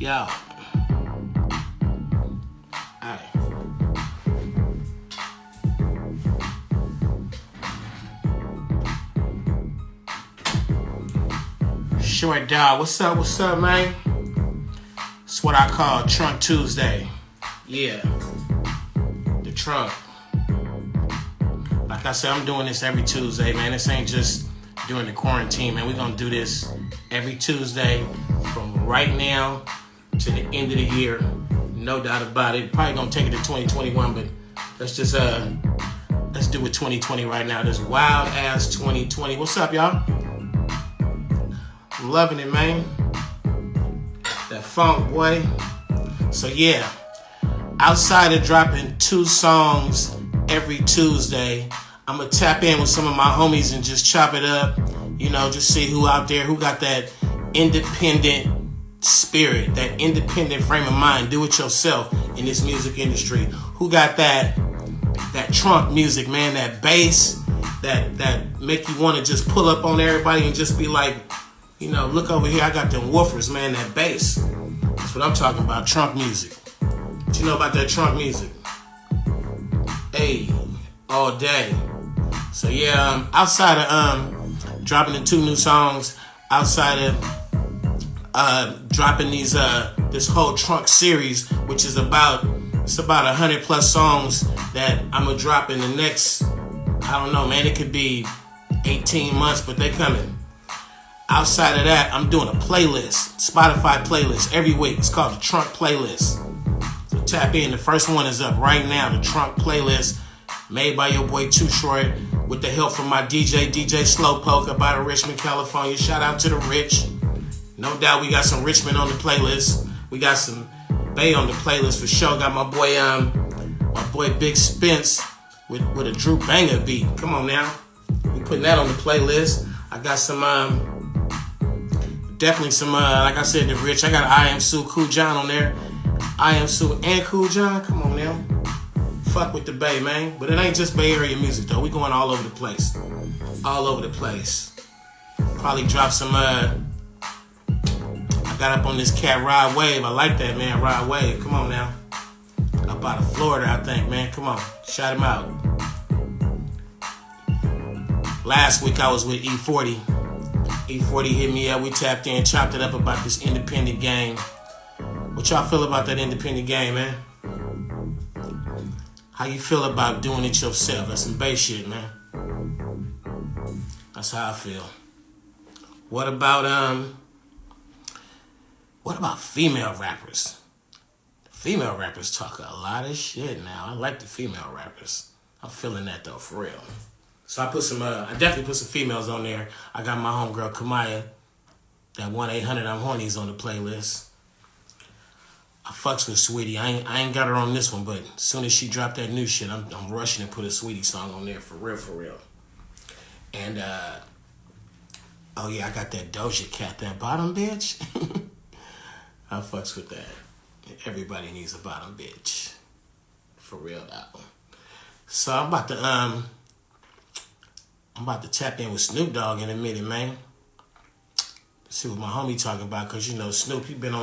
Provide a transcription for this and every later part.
Yo. Alright. Short Dog, what's up, man? It's what I call Trunk Tuesday. Yeah. The trunk. Like I said, I'm doing this every Tuesday, man. This ain't just during the quarantine, man. We're gonna do this every Tuesday from right now to the end of the year. No doubt about it. Probably gonna take it to 2021, but let's just let's do it 2020 right now. This wild ass 2020. What's up, y'all? I'm loving it, man. That funk, boy. So yeah, outside of dropping 2 songs every Tuesday, I'm gonna tap in with some of my homies and just chop it up. You know, just see who out there who got that independent spirit, that independent frame of mind, do it yourself in this music industry. Who got that trunk music, man, that bass, that make you want to just pull up on everybody and just be like, you know, look over here, I got them woofers, man, that bass. That's what I'm talking about, trunk music. What you know about that trunk music? Hey, all day. So yeah, outside of dropping the 2 new songs, outside of dropping these this whole trunk series, which is about 100 plus songs that I'm gonna drop in the next, I don't know, man, it could be 18 months, but they coming. Outside of that, I'm doing a playlist, Spotify playlist every week. It's called the Trunk Playlist. So tap in. The first one is up right now, the Trunk Playlist, made by your boy Too Short, with the help from my DJ Slowpoke up out of Richmond, California. Shout out to the Rich. No doubt we got some Richmond on the playlist. We got some Bay on the playlist for sure. Got my boy Big Spence with a Drew Banger beat. Come on now. We putting that on the playlist. I got some definitely some like I said, the Rich. I got I Am Sue, Cool John on there. I Am Sue and Cool John. Come on now. Fuck with the Bay, man. But it ain't just Bay Area music though. We going all over the place. All over the place. Probably drop some I got up on this cat Rod Wave. I like that, man. Rod Wave. Come on now. Up out of Florida, I think, man. Come on. Shout him out. Last week I was with E40. E40 hit me up. We tapped in, chopped it up about this independent game. What y'all feel about that independent game, man? How you feel about doing it yourself? That's some bass shit, man. That's how I feel. What about female rappers? Female rappers talk a lot of shit now. I like the female rappers. I'm feeling that though, for real. So I definitely put some females on there. I got my homegirl Kamaya, that 1-800 I'm Horny's on the playlist. I fucks with Sweetie. I ain't got her on this one, but as soon as she dropped that new shit, I'm rushing to put a Sweetie song on there, for real. And oh yeah, I got that Doja Cat, that bottom bitch. I fucks with that. Everybody needs a bottom bitch, for real now. So I'm about to tap in with Snoop Dogg in a minute, man. See what my homie talking about, cause you know Snoop, he been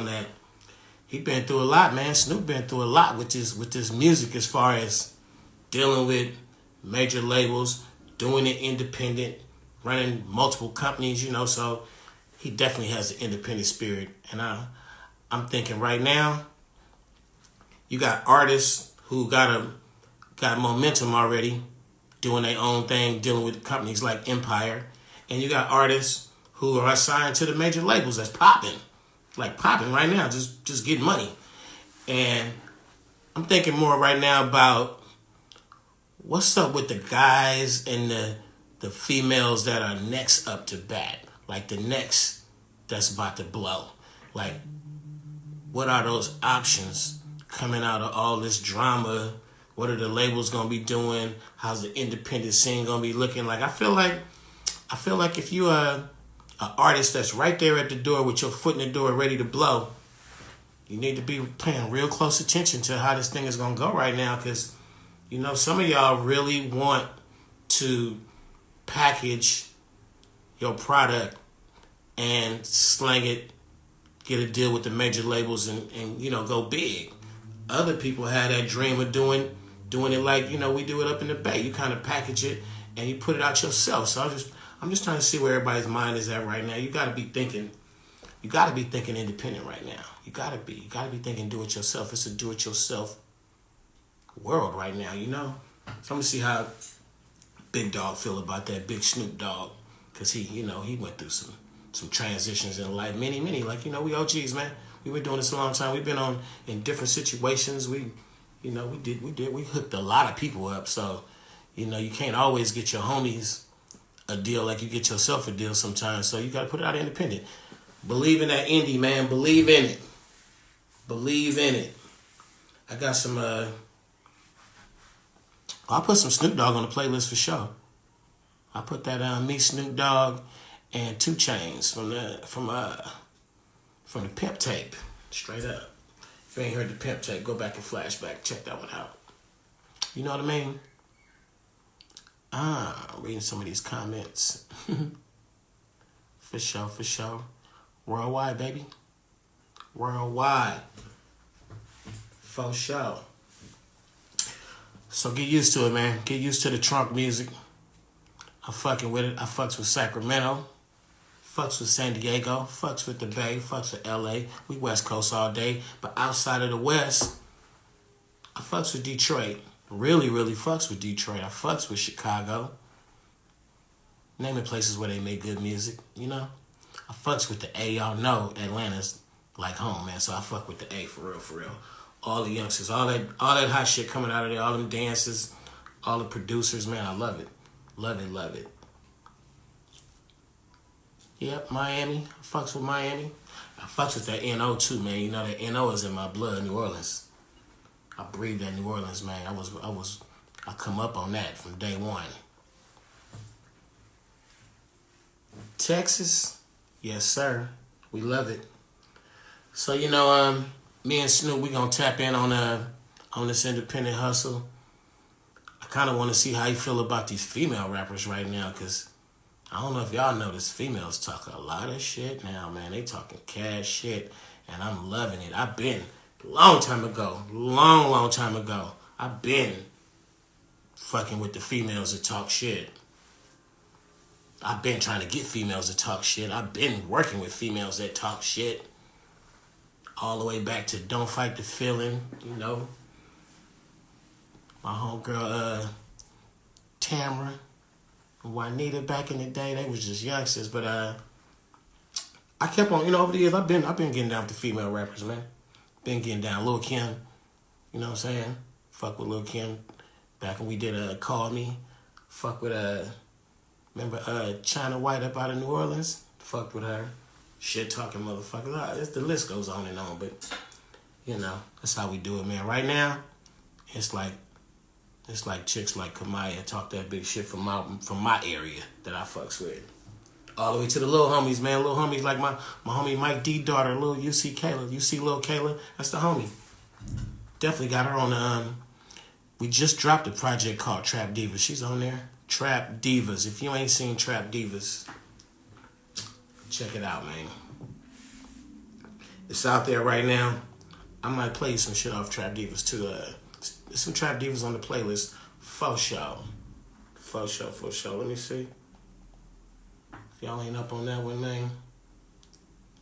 through a lot, man. Snoop been through a lot with this music, as far as dealing with major labels, doing it independent, running multiple companies, you know. So he definitely has an independent spirit, and I'm thinking right now, you got artists who got momentum already, doing their own thing, dealing with companies like Empire. And you got artists who are assigned to the major labels that's popping right now, just getting money. And I'm thinking more right now about what's up with the guys and the females that are next up to bat, like the next that's about to blow. Like, what are those options coming out of all this drama? What are the labels gonna be doing? How's the independent scene gonna be looking like? I feel like if you are an artist that's right there at the door with your foot in the door ready to blow, you need to be paying real close attention to how this thing is gonna go right now, because you know some of y'all really want to package your product and slang it, get a deal with the major labels and you know, go big. Other people had that dream of doing it like, you know, we do it up in the Bay. You kind of package it and you put it out yourself. So I'm just trying to see where everybody's mind is at right now. You gotta be thinking independent right now. You gotta be thinking do it yourself. It's a do it yourself world right now, you know? So I'm gonna see how Big Dogg feel about that, Big Snoop Dogg. Cause he went through some transitions in life. Many, like, you know, we OGs, man. We've been doing this a long time. We've been in different situations. We hooked a lot of people up. So, you know, you can't always get your homies a deal like you get yourself a deal sometimes. So you got to put it out independent. Believe in that indie, man. Believe in it. Believe in it. I got some. I'll put some Snoop Dogg on the playlist for sure. I put that me, Snoop Dogg, and 2 Chainz from the Pimp Tape, straight up. If you ain't heard the Pimp Tape, go back and flashback, check that one out. You know what I mean? I'm reading some of these comments. For sure. Worldwide, baby. Worldwide. For sure. So get used to it, man. Get used to the trunk music. I'm fucking with it. I fucks with Sacramento. Fucks with San Diego. Fucks with the Bay. Fucks with LA. We West Coast all day. But outside of the West, I fucks with Detroit. Really fucks with Detroit. I fucks with Chicago. Naming places where they make good music, you know? I fucks with the A. Y'all know Atlanta's like home, man. So I fuck with the A for real. All the youngsters, all that hot shit coming out of there, all them dancers, all the producers, man, I love it. Love it. Yep, Miami. I fucks with Miami. I fucks with that NO too, man. You know that NO is in my blood, New Orleans. I breathe that New Orleans, man. I come up on that from day one. Texas, yes sir. We love it. So, you know, me and Snoop, we gonna tap in on this independent hustle. I kind of want to see how you feel about these female rappers right now, because I don't know if y'all notice, females talk a lot of shit now, man. They talking cash shit, and I'm loving it. I've been, long time ago, I've been fucking with the females that talk shit. I've been trying to get females to talk shit. I've been working with females that talk shit. All the way back to Don't Fight the Feeling, you know. My homegirl, Tamara, and Juanita back in the day, they was just youngsters. But I kept on, you know, over the years, I've been getting down with the female rappers, man. Been getting down. Lil' Kim, you know what I'm saying? Fuck with Lil' Kim. Back when we did Call Me. Fuck with, remember China White up out of New Orleans? Fuck with her. Shit talking motherfuckers. The list goes on and on, but you know, that's how we do it, man. Right now, it's like chicks like Kamaya talk that big shit from my area that I fucks with. All the way to the little homies, man. Little homies like my homie Mike D daughter, little UC Kayla. You see little Kayla? That's the homie. Definitely got her on we just dropped a project called Trap Divas. She's on there. Trap Divas. If you ain't seen Trap Divas, check it out, man. It's out there right now. I might play some shit off Trap Divas too. There's some Trap Divas on the playlist. For sure. Let me see. If y'all ain't up on that one, man,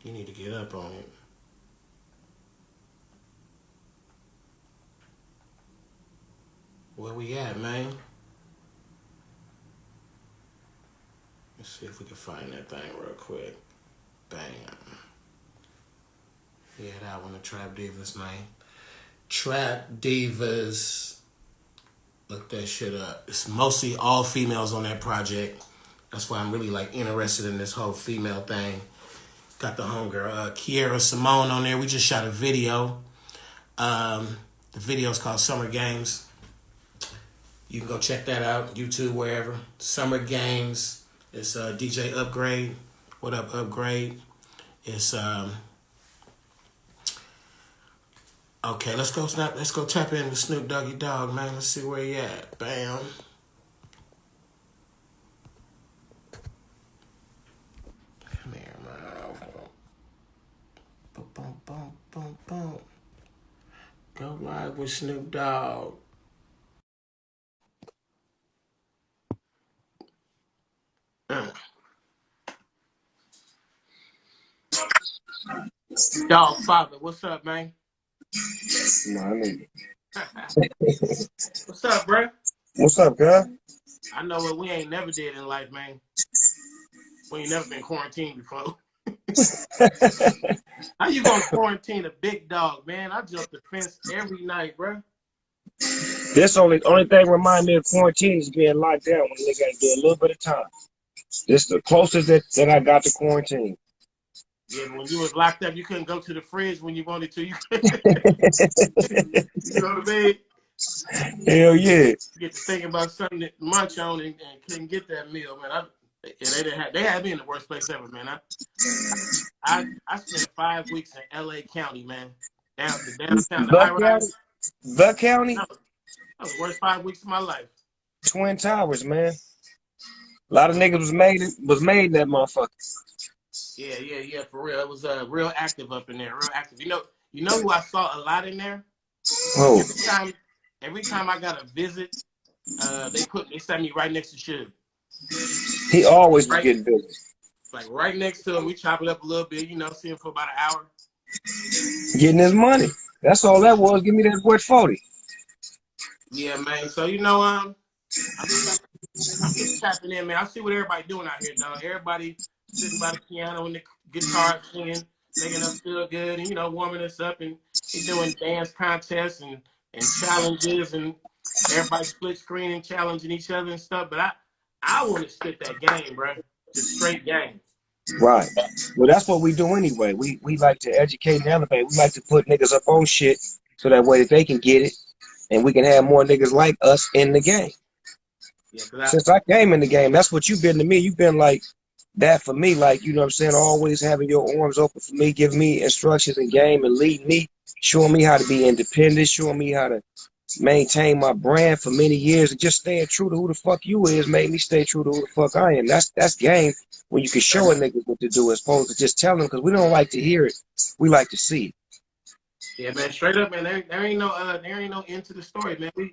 you need to get up on it. Where we at, man? Let's see if we can find that thing real quick. Bam. Yeah, that one, the Trap Divas, man. Trap Divas. Look that shit up. It's mostly all females on that project. That's why I'm really like interested in this whole female thing. Got the homegirl Kiera Simone on there. We just shot a video. The video's called Summer Games. You can go check that out, YouTube, wherever. Summer Games. It's DJ Upgrade. What up, Upgrade? It's okay. Let's go tap in with Snoop Dogg, man. Let's see where he at. Bam. Come here, man. with Snoop Dogg. Dog father, what's up, man? Money. What's up, bro? What's up, girl? I know what we ain't never did in life, man. We ain't never been quarantined before. How you gonna quarantine a big dog, man? I jump the fence every night, bro. This only thing remind me of quarantine is being locked down when they got to do a little bit of time. This the closest that I got to quarantine. Yeah, but when you was locked up, you couldn't go to the fridge when you wanted to. You know what I mean? Hell yeah. You get to thinking about something to munch on and couldn't get that meal, man. They had me in the worst place ever, man. I spent 5 weeks in L.A. County, man. The downtown, the high Buck County? rise. Buck County? That was the worst 5 weeks of my life. Twin Towers, man. A lot of niggas was made in that motherfucker. Yeah, for real. It was real active up in there, real active. You know who I saw a lot in there? Oh. Every time I got a visit, they sent me right next to Suge. He always was Right, getting busy. like right next to him. We chop it up a little bit, see him for about an hour. Getting his money. That's all that was. Give me that word 40. Yeah, man. So I'm just tapping in, man. I see what everybody doing out here, dog. Everybody sitting by the piano and the guitar singing, making us feel good, and warming us up, and they doing dance contests and challenges, and everybody split screen and challenging each other and stuff. But I want to spit that game, bro. Just straight game. Right. Well, that's what we do anyway. We like to educate and elevate. We like to put niggas up on shit so that way that they can get it and we can have more niggas like us in the game. Yeah, Since I came in the game, that's what you've been to me. You've been like that for me, like, you know what I'm saying, always having your arms open for me, giving me instructions in game and leading me, showing me how to be independent, showing me how to maintain my brand for many years, and just staying true to who the fuck you is made me stay true to who the fuck I am. That's game when you can show a nigga what to do as opposed to just tell them, because we don't like to hear it. We like to see it. Yeah, man, straight up, man. There ain't no end to the story, man. We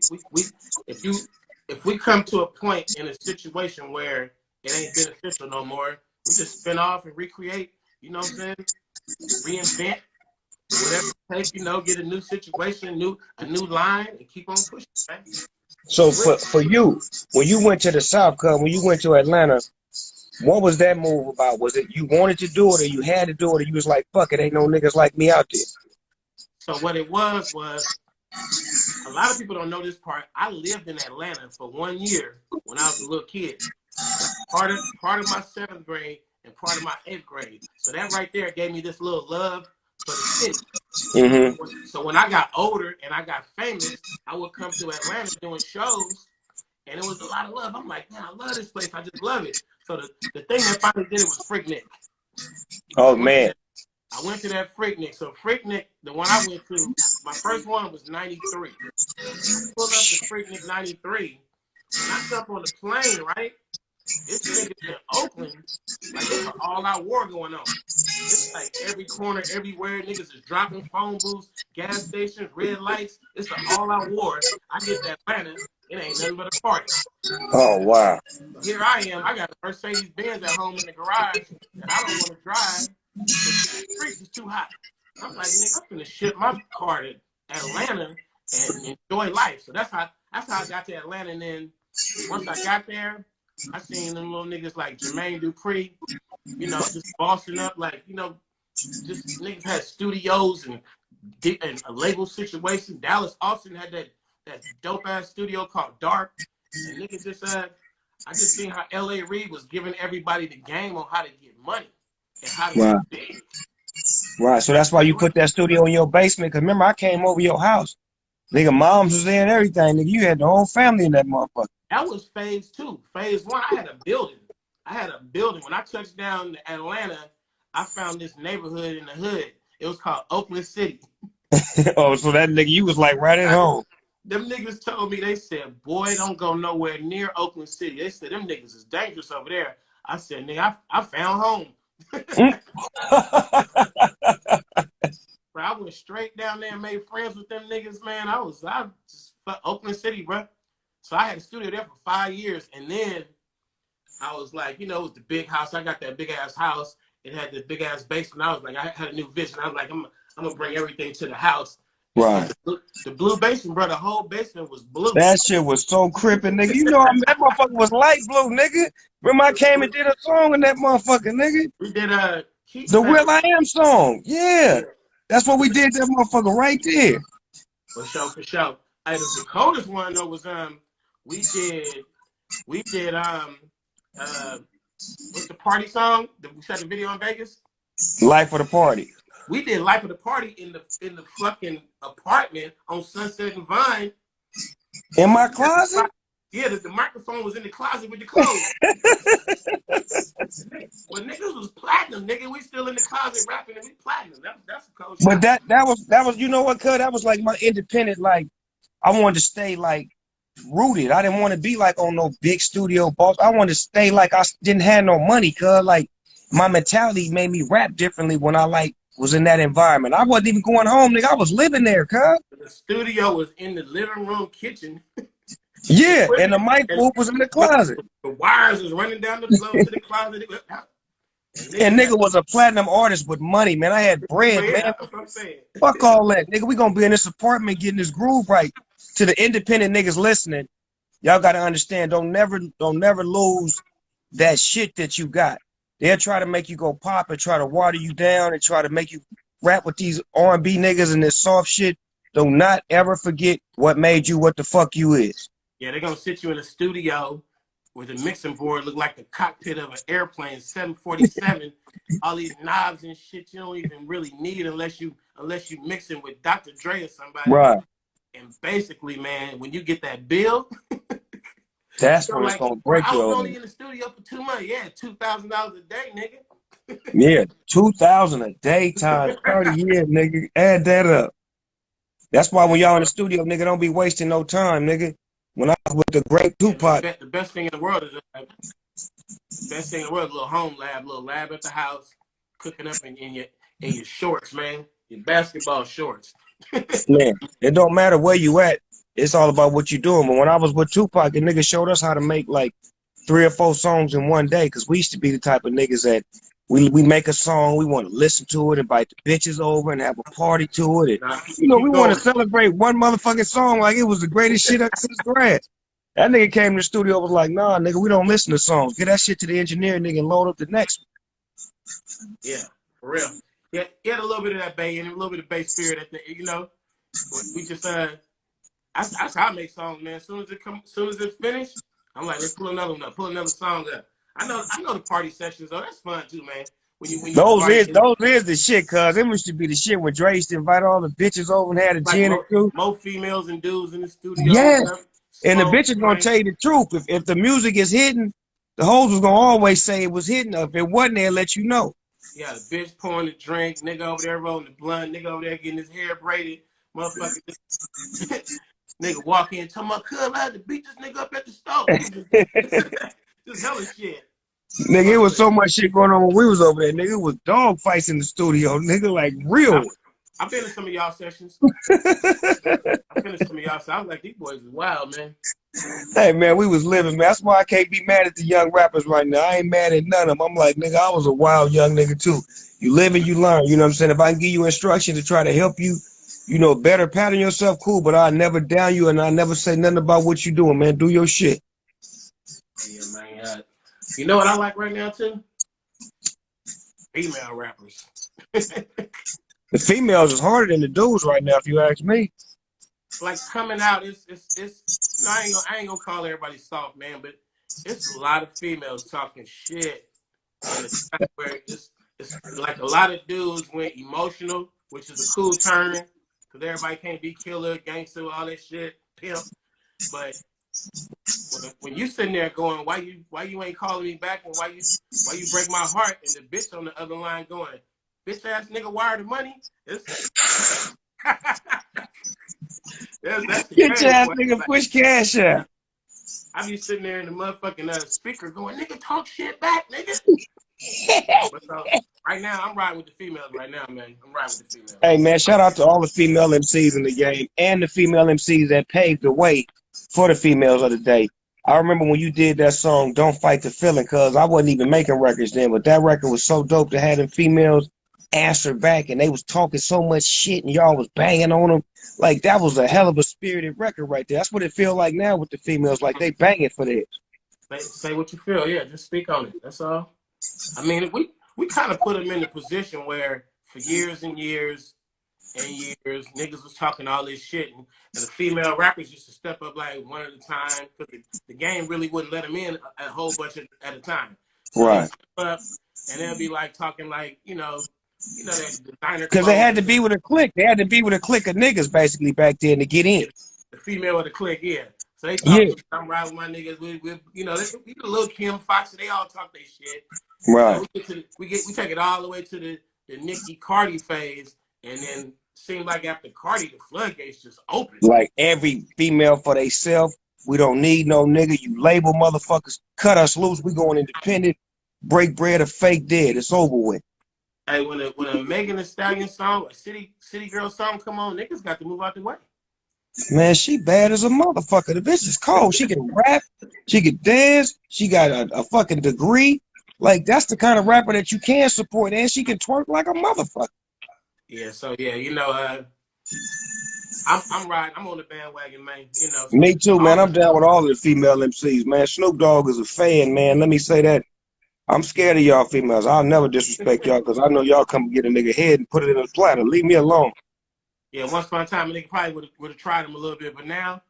if we come to a point in a situation where it ain't beneficial no more, we just spin off and recreate. You know what I'm saying? Reinvent whatever it takes. Get a new situation, a new line, and keep on pushing, man. So for you, when you went to the South, when you went to Atlanta, what was that move about? Was it you wanted to do it, or you had to do it, or you was like, fuck it, ain't no niggas like me out there? So what it was a lot of people don't know this part. I lived in Atlanta for 1 year when I was a little kid. Part of my 7th grade and part of my 8th grade. So that right there gave me this little love for the city. Mm-hmm. So when I got older and I got famous, I would come to Atlanta doing shows, and it was a lot of love. I'm like, man, I love this place. I just love it. So the thing that finally did it was Freaknik. Oh, man. I went to that Freaknik. So Freaknik, the one I went to, my first one was 93. I pulled up to Freaknik 93. When I jump on the plane, right? It's niggas in Oakland, like it's an all-out war going on. It's like every corner, everywhere, niggas is dropping phone booths, gas stations, red lights. It's an all-out war. I get to Atlanta, it ain't nothing but a party. Oh, wow. So here I am. I got a Mercedes Benz at home in the garage that I don't want to drive because the streets is too hot. I'm like, nigga, I'm gonna ship my car to Atlanta and enjoy life. So that's how I got to Atlanta. And then once I got there, I seen them little niggas like Jermaine Dupri, just bossing up, like, just niggas had studios and a label situation. Dallas Austin had that dope ass studio called Dark, and niggas just I just seen how L.A. Reid was giving everybody the game on how to get money and how to get big. Right, so that's why you put that studio in your basement. Cause remember, I came over your house. Nigga, moms was there and everything. Nigga, you had the whole family in that motherfucker. That was phase 2. Phase 1, I had a building. When I touched down to Atlanta, I found this neighborhood in the hood. It was called Oakland City. Oh, so that nigga, you was like right at home. Them niggas told me, they said, boy, don't go nowhere near Oakland City. They said, them niggas is dangerous over there. I said, nigga, I found home. Bro, went straight down there and made friends with them niggas, man. I just Oakland City, bro. So I had a studio there for 5 years, and then I was like, you know, it was the big house. I got that big ass house. It had the big ass basement. I was like, I had a new vision. I was like, I'm gonna bring everything to the house. Right. The blue basement, bro. The whole basement was blue. That shit was so crippin', nigga. You know, that motherfucker was light blue, nigga. Remember I came and did a song in that motherfucker, nigga. We did the Will I Am song. Yeah. That's what we did, that motherfucker right there. For sure, for sure. Hey, the coldest one though was we did what's the party song that we shot the video in Vegas? Life of the Party. We did Life of the Party in the fucking apartment on Sunset and Vine. In my closet? Yeah, the microphone was in the closet with the clothes. When niggas was platinum, nigga, we still in the closet rapping and we platinum. That's a cold shot. But that was you know what, cuz that was like my independent, like I wanted to stay like rooted. I didn't want to be like on no big studio boss. I wanted to stay like I didn't have no money, cuz like my mentality made me rap differently when I like was in that environment. I wasn't even going home, nigga. I was living there, cuz. The studio was in the living room kitchen. Yeah, and the mic booth was in the closet. The wires was running down the floor to the closet. And nigga was a platinum artist with money, man. I had bread, man. That's what I'm saying. Fuck all that, nigga. We gonna be in this apartment getting this groove right. To the independent niggas listening, y'all gotta understand, don't never lose that shit that you got. They'll try to make you go pop and try to water you down and try to make you rap with these R&B niggas and this soft shit. Do not ever forget what made you what the fuck you is. Yeah, they're gonna sit you in a studio where the mixing board look like the cockpit of an airplane, 747. All these knobs and shit you don't even really need unless you mixing with Dr. Dre or somebody. Right. And basically, man, when you get that bill, that's when it's gonna break you. I was only in the studio for 2 months. Yeah, $2,000 a day, nigga. Yeah, 2,000 a day times 30 years, nigga. Add that up. That's why when y'all in the studio, nigga, don't be wasting no time, nigga. When I was with the great Tupac. The best thing in the world is a little home lab, little lab at the house, cooking up in your shorts, man. Your basketball shorts. Man, it don't matter where you at. It's all about what you're doing. But when I was with Tupac, the nigga showed us how to make like 3 or 4 songs in one day. Cause we used to be the type of niggas that we make a song, we want to listen to it, invite the bitches over and have a party to it. And, you know, we want to celebrate one motherfucking song like it was the greatest shit since grass. That nigga came to the studio was like, nah, nigga, we don't listen to songs. Get that shit to the engineer, nigga, and load up the next one. Yeah, for real. Yeah, he had a little bit of that Bay and a little bit of Bay spirit at the, you know. We just that's how I make songs, man. As soon as it finished, I'm like, let's pull another one up, pull another song up. I know the party sessions though. That's fun too, man. Those is the shit, cuz it used to be the shit when Dre used to invite all the bitches over and had a gin or two. More females and dudes in the studio. Yeah. And the bitches gonna tell you the truth. If the music is hidden, the hoes was gonna always say it was hidden. If it wasn't, they'll let you know. Yeah, the bitch pouring the drink, nigga over there rolling the blunt, nigga over there getting his hair braided, motherfucker. Nigga walk in, tell my cuz I had to beat this nigga up at the stove. Just hella shit. Nigga, it was so much shit going on when we was over there. Nigga, it was dog fights in the studio. Nigga, like real. I've been to some of y'all sessions. I was like, these boys is wild, man. Hey, man, we was living, man. That's why I can't be mad at the young rappers right now. I ain't mad at none of them. I'm like, nigga, I was a wild young nigga, too. You live and you learn. You know what I'm saying? If I can give you instruction to try to help you, you know, better pattern yourself, cool. But I'll never down you and I'll never say nothing about what you doing, man. Do your shit. Yeah, man. You know what I like right now, too? Female rappers. The females is harder than the dudes right now, if you ask me. Like coming out, it's no, I ain't gonna call everybody soft, man, but it's a lot of females talking shit. And it's where it's like a lot of dudes went emotional, which is a cool turn, because everybody can't be killer, gangster, all that shit, pimp. But when you sitting there going, why you ain't calling me back, and why you break my heart, and the bitch on the other line going, bitch ass nigga wire the money. That's bitch ass nigga push cash out. I be sitting there in the motherfucking speaker going, nigga talk shit back, nigga. But right now, I'm riding with the females. Right now, man, I'm riding with the females. Hey man, shout out to all the female MCs in the game and the female MCs that paved the way for the females of the day. I remember when you did that song, Don't Fight the Feeling, cause I wasn't even making records then, but that record was so dope to have them females answer back and they was talking so much shit and y'all was banging on them. Like that was a hell of a spirited record right there. That's what it feel like now with the females, like they banging for this. Say what you feel. Yeah, just speak on it. That's all. I mean, we kind of put them in a position where for years and years and years, niggas was talking all this shit, and the female rappers used to step up like one at a time because the game really wouldn't let them in a whole bunch at a time. So Right. they step up, and they'll be like talking like that designer. Because they had to be with a clique. They had to be with a clique of niggas basically back then to get in. The female of the clique, yeah. So they Yeah. talk. I'm riding with my niggas. We the little Kim Fox. They all talk their shit. Right. We take it all the way to the Nicki Cardi phase, and then seemed like after Cardi, the floodgates just opened. Like every female for theyself. We don't need no nigga. You label motherfuckers. Cut us loose. We going independent. Break bread or fake dead. It's over with. Hey, when a Megan Thee Stallion song, a City Girl song come on, niggas got to move out the way. Man, she bad as a motherfucker. The bitch is cold. She can rap. She can dance. She got a fucking degree. Like, that's the kind of rapper that you can support. And she can twerk like a motherfucker. Yeah, so, yeah, I'm riding. I'm on the bandwagon, man. Me too, man. I'm down with all of the female MCs, man. Snoop Dogg is a fan, man. Let me say that. I'm scared of y'all females. I'll never disrespect y'all because I know y'all come get a nigga head and put it in a platter. Leave me alone. Yeah, once upon a time, a nigga probably would have tried him a little bit, but now...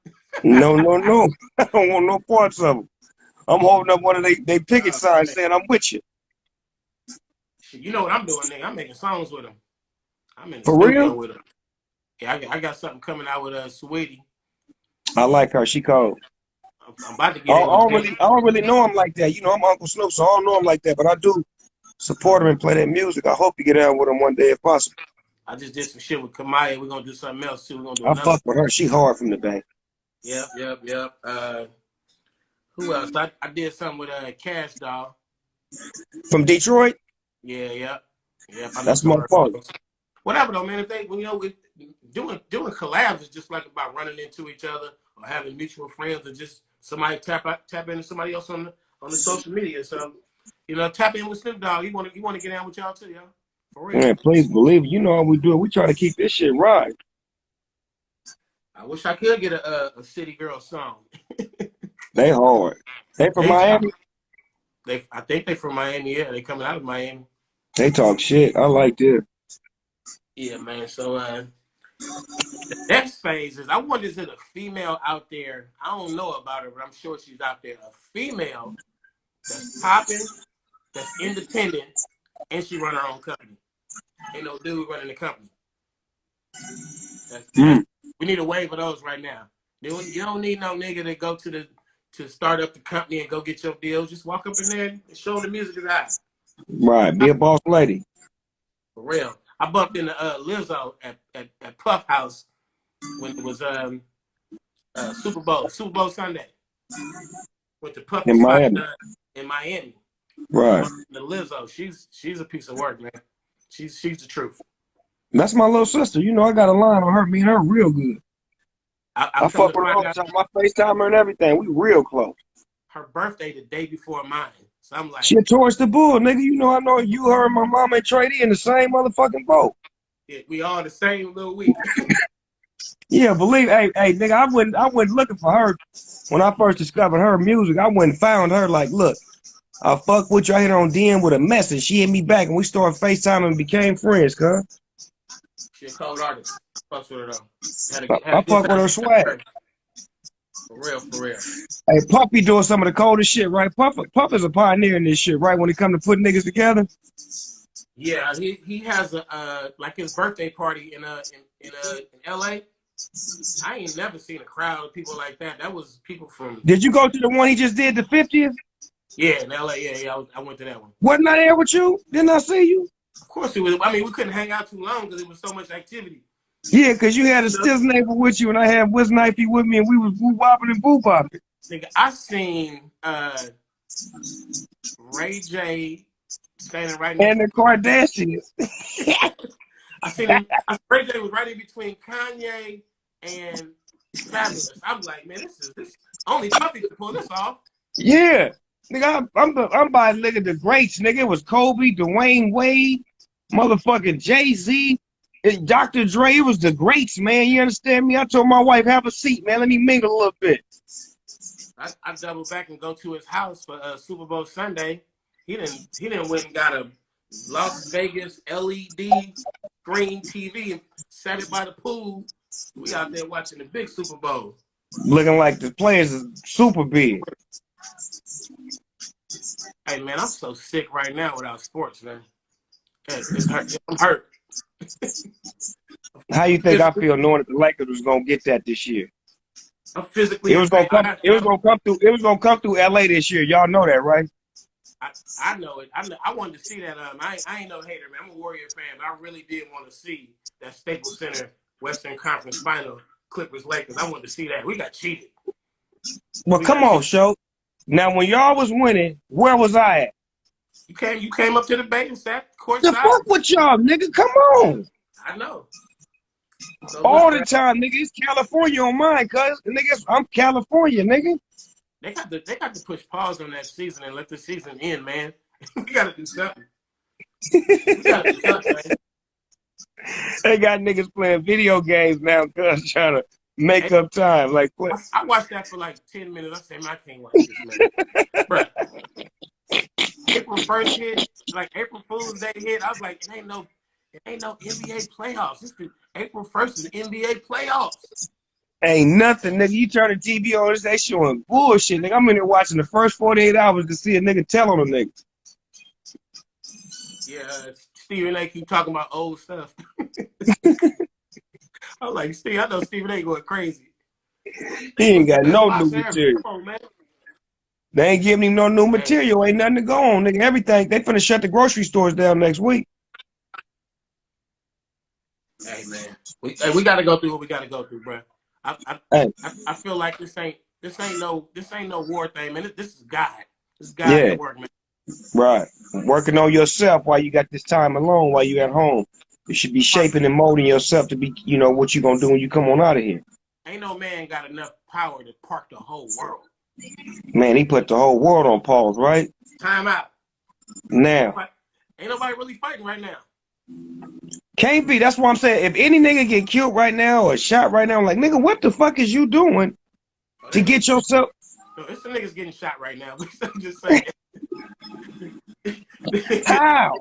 No. I don't want no parts of them. I'm holding up one of they picket signs saying I'm with you. You know what I'm doing, nigga? I'm making songs with him. I'm in the For studio real? with him. Yeah, I got something coming out with Sweetie. I like her. She cold. I'm about to get I don't really know him like that. You know, I'm Uncle Snoop, so I don't know him like that. But I do support him and play that music. I hope you get out with him one day if possible. I just did some shit with Kamaya. We're gonna do something else too. We're gonna do I another. fuck with her. She hard from the bank. Yep. Who else? I did something with Cash Doll. From Detroit? Yeah. That's my fault. Whatever though, man. If they, doing collabs is just like about running into each other or having mutual friends or just somebody tap into somebody else on the social media. So, tap in with Snoop Dogg. You want to get down with y'all too, y'all. For real. Man, please believe it. You know how we do it. We try to keep this shit right. I wish I could get a City Girl song. They hard. They from Miami? I think they from Miami. Yeah, they coming out of Miami. They talk shit. I like this. Yeah, man. So the next phase is I wonder is it a female out there? I don't know about her, but I'm sure she's out there. A female that's popping, that's independent, and she run her own company. Ain't no dude running the company. We need a wave of those right now. You don't need no nigga to go to start up the company and go get your deal. Just walk up in there and show them the music is hot. Right. Be a boss lady. For real. I bumped into Lizzo at Puff House when it was Super Bowl Sunday. Went to Puff in Miami. In Miami. Right. The Lizzo, she's a piece of work, man. She's the truth. That's my little sister. You know, I got a line on her. Me and her real good. I fuck with her all the time. I FaceTime her and everything. We real close. Her birthday the day before mine. So I'm like, she towards the bull, nigga. You know, I know you, her, and my mom and Trady in the same motherfucking boat. Yeah, we all the same little week. Yeah, believe, hey, nigga, I went looking for her when I first discovered her music. I went and found her. Like, look, I fuck with you. I hit her on DM with a message. She hit me back, and we started FaceTime and became friends, cuz. She a cold artist. Fucks with her though. I fuck with her swag. For real. Hey, Puff be doing some of the coldest shit, right? Puff is a pioneer in this shit, right? When it come to putting niggas together. Yeah, he has a like his birthday party in LA. I ain't never seen a crowd of people like that. That was people from. Did you go to the one he just did, the 50th? Yeah, in LA. Yeah. I went to that one. Wasn't I there with you? Didn't I see you? Of course it was. I mean, we couldn't hang out too long because there was so much activity. Yeah, because you had a stiff neighbor with you, and I had Wiz Knifey with me, and we was woo-wopping and boo-bopping. Nigga, I seen Ray J standing right next And to the Kardashians. I seen him. Ray J was right in between Kanye and Fabulous. I'm like, man, this only Puffy could pull this off. Yeah. Nigga, I'm by nigga the greats, nigga. It was Kobe, Dwayne Wade, motherfucking Jay-Z, and Dr. Dre. It was the greats, man. You understand me? I told my wife, have a seat, man. Let me mingle a little bit. I double back and go to his house for Super Bowl Sunday. He didn't went and got a Las Vegas LED screen TV and set it by the pool. We out there watching the big Super Bowl. Looking like the players is super big. Hey man, I'm so sick right now without sports, man. It's hurt. I'm hurt. How you think I feel knowing that the Lakers was gonna get that this year? I'm physically. It was gonna come. It was gonna come through. It was gonna come through LA this year. Y'all know that, right? I know it. I wanted to see that. I ain't no hater, man. I'm a Warrior fan, but I really did want to see that Staples Center Western Conference Final Clippers Lakers. I wanted to see that. We got cheated. Well, come on, show. Now, when y'all was winning, where was I at? You came up to the Bay and sat courtside. The fuck with y'all, nigga? Come on. I know. So all the time, nigga. It's California on mine, cuz. Nigga, I'm California, nigga. They got to push pause on that season and let the season end, man. We got to do something. We got to do something, man. They got niggas playing video games now, cuz, trying to make up time. Like, what? I watched that for like 10 minutes. I said, man, I can't watch this, man. Bro. April 1st hit, like April Fool's Day hit. I was like, it ain't no NBA playoffs. This is April 1st is NBA playoffs. Ain't nothing, nigga. You turn the TV on, they showing bullshit, nigga. I'm in there watching the first 48 hours to see a nigga tell on them niggas. Yeah, Stephen A. keep talking about old stuff. I was like, Steve, I know Stephen A. going crazy. He ain't got no new material. Come on, man. They ain't giving him no new material. Ain't nothing to go on, nigga. Everything. They finna shut the grocery stores down next week. Hey, man. We got to go through what we got to go through, bro. I feel like this ain't no war thing, man. This is God. This is God at work, man. Right. Working on yourself while you got this time alone, while you at home. You should be shaping and molding yourself to be, you know, what you gonna do when you come on out of here. Ain't no man got enough power to park the whole world. Man, he put the whole world on pause, right? Time out. Now. Ain't nobody really fighting right now. Can't be. That's what I'm saying. If any nigga get killed right now or shot right now, I'm like, nigga, what the fuck is you doing to get yourself? No, it's the niggas getting shot right now. I'm just saying. How?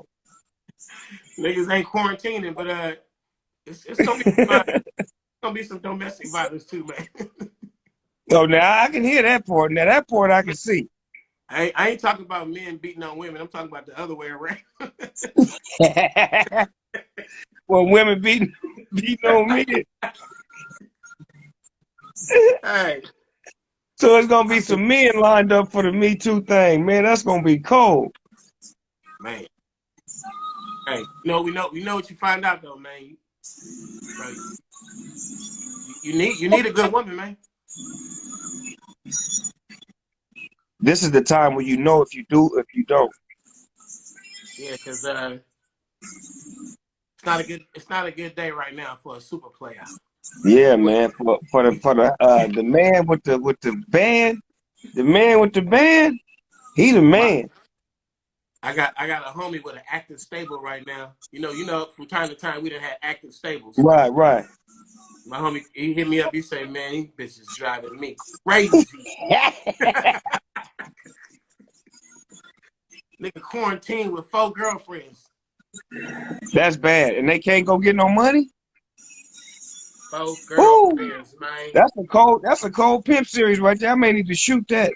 Niggas ain't quarantining, but it's gonna be some domestic violence too, man. Oh, now I can hear that part. Now that part I can see. I ain't talking about men beating on women. I'm talking about the other way around. Well, women beating on men. Hey. So it's gonna be some men lined up for the Me Too thing, man. That's gonna be cold, man. Hey, we know what you find out though, man. Right. You need a good woman, man. This is the time where you know if you do, if you don't. Yeah, because it's not a good day right now for a super playout. Yeah, man. For the man with the band, he the man. I got a homie with an active stable right now. You know, from time to time we done had active stables. Right. My homie, he hit me up. He said, "Man, these bitches driving me crazy." Nigga quarantined with 4 girlfriends. That's bad, and they can't go get no money. 4 girlfriends, ooh, man. That's a cold pimp series right there. I may need to shoot that.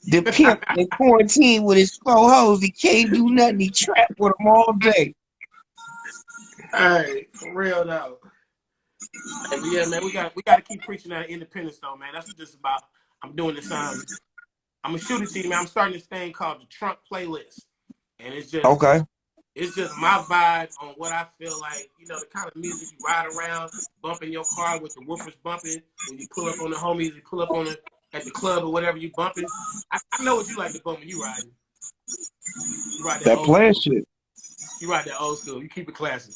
The pimp in quarantine with his 4 hoes. He can't do nothing. He trapped with them all day. Hey, for real though. Hey, but yeah, man, we got to keep preaching that independence though, man. That's what this is about. I'm doing this. I'm gonna shoot it to you, man. I'm starting this thing called the Trunk Playlist, and it's just It's just my vibe on what I feel like. You know, the kind of music you ride around, bumping your car with the woofers bumping. When you pull up on the homies, you pull up on at the club or whatever you bumping. I know what you like to bump when you riding. You ride that That old playing school. shit. You ride that old school. You keep it classy.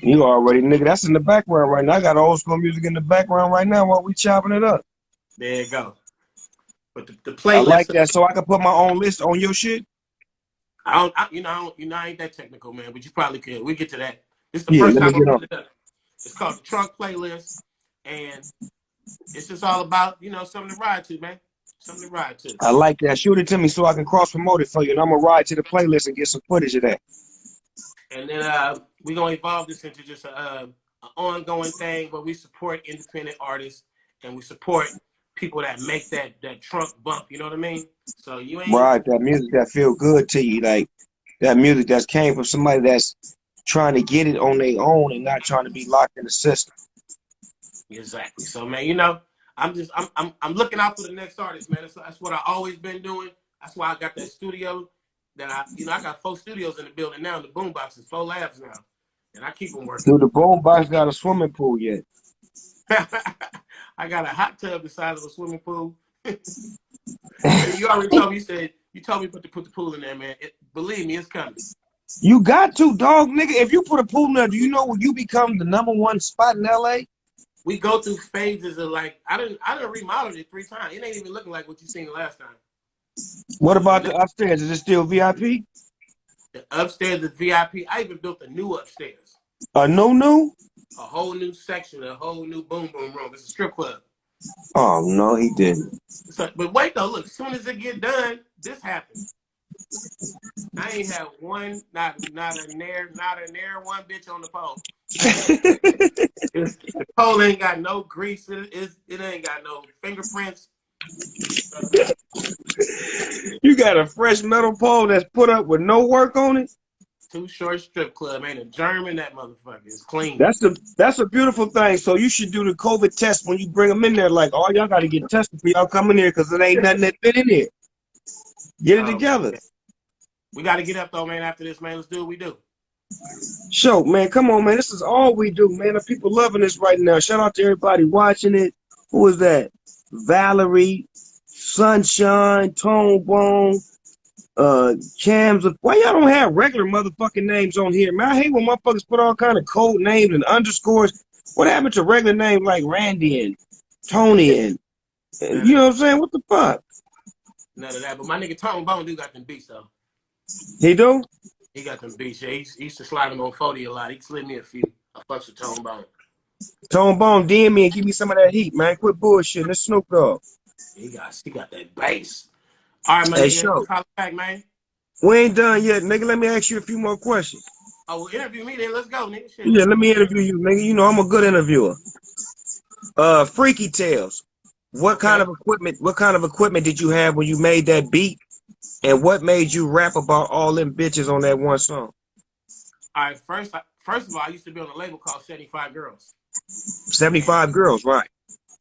You already, nigga. That's in the background right now. I got old school music in the background right now while we chopping it up. There you go. But the I like playlist, that, so I can put my own list on your shit. I ain't that technical, man. But you probably could. We get to that. This is the Yeah, first let me time I'm get on. putting it up. It's called the Trunk Playlist, and it's just all about something to ride to, man. Something to ride to. I like that. Shoot it to me so I can cross promote it for you, and I'm gonna ride to the playlist and get some footage of that. And then we're gonna evolve this into just an ongoing thing where we support independent artists and we support people that make that trunk bump. You know what I mean? So you ain't Right, that music that feel good to you, like that music that came from somebody that's trying to get it on their own and not trying to be locked in the system. exactly. So man, I'm looking out for the next artist, man. That's what I always been doing. That's why I got that studio. That I got 4 studios in the building now. The boom boxes, 4 labs now, and I keep them working. Dude, the boombox got a swimming pool yet? I got a hot tub the size of a swimming pool. You already told me. You told me to put the pool in there, man. Believe me, it's coming. You got to, dog, nigga. If you put a pool in there, do you know when you become the #1 spot in LA? We go through phases of like I didn't remodel it 3 times. It ain't even looking like what you seen the last time. What about the upstairs? Is it still VIP? The upstairs is VIP. I even built a new upstairs. A no? A whole new section, a whole new boom boom room. It's a strip club. Oh no, he didn't. So, but wait though, look. As soon as it get done, this happens. I ain't have one, not a nair, one bitch on the pole. The pole ain't got no grease. It ain't got no fingerprints. You got a fresh metal pole that's put up with no work on it? Too Short Strip Club ain't a German. That motherfucker is clean. That's a beautiful thing. So you should do the COVID test when you bring them in there. Like, oh, y'all got to get tested for y'all coming here because it ain't nothing that fit in here. Get it together. Man. We got to get up though, man. After this, man, let's do what we do. Show, man, come on, man. This is all we do, man. The people loving this right now. Shout out to everybody watching it. Who is that? Valerie, Sunshine, Tone Bone, Cams. Why y'all don't have regular motherfucking names on here, man? I hate when motherfuckers put all kind of code names and underscores. What happened to regular names like Randy and Tony and you know what I'm saying? What the fuck? None of that. But my nigga Tone Bone do got them beats though. He do? He got them beats. Yeah, he used to slide them on 40 a lot. He slid me a few. I fucks with Tone Bone. Tone Bone, DM me and give me some of that heat, man. Quit bullshitting. It's Snoop Dogg. He got that bass. All right, my Hey, nigga. show. Holla back, man. We ain't done yet, nigga. Let me ask you a few more questions. Oh, well, interview me then. Let's go, nigga. Shit, Yeah, let me interview you, nigga. You know I'm a good interviewer. Freaky Tales. What kind of equipment did you have when you made that beat? And what made you rap about all them bitches on that one song? All right, first of all, I used to be on a label called 75 Girls. 75 Girls, right.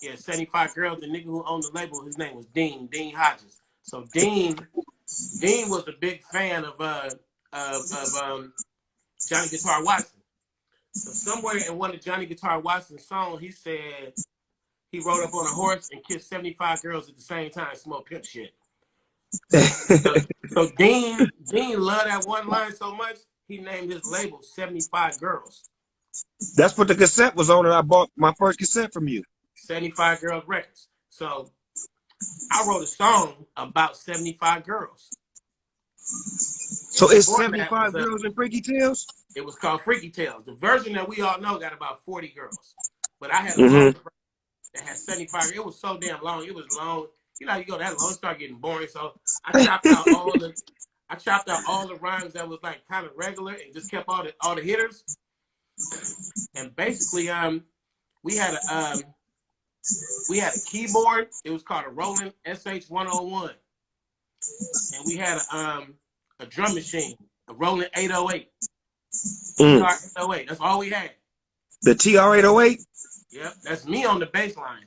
Yeah, 75 Girls. The nigga who owned the label, his name was Dean Hodges. So Dean was a big fan of Johnny Guitar Watson. So somewhere in one of Johnny Guitar Watson's songs, he said he rode up on a horse and kissed 75 girls at the same time, smoked pimp shit. So Dean loved that one line so much, he named his label 75 Girls. That's what the cassette was on, and I bought my first cassette from you. 75 Girls Records. So I wrote a song about 75 girls. So it's 75 Girls and Freaky Tales? It was called Freaky Tales. The version that we all know got about 40 girls. But I had a long version that had 75. It was so damn long. It was long. You know, you go that long, it started getting boring. So I chopped out all the rhymes that was like kind of regular and just kept all the hitters. And basically, we had a keyboard. It was called a Roland SH-101. And we had a drum machine, a Roland 808. TR-808. That's all we had. The TR-808? Yep, that's me on the bass line.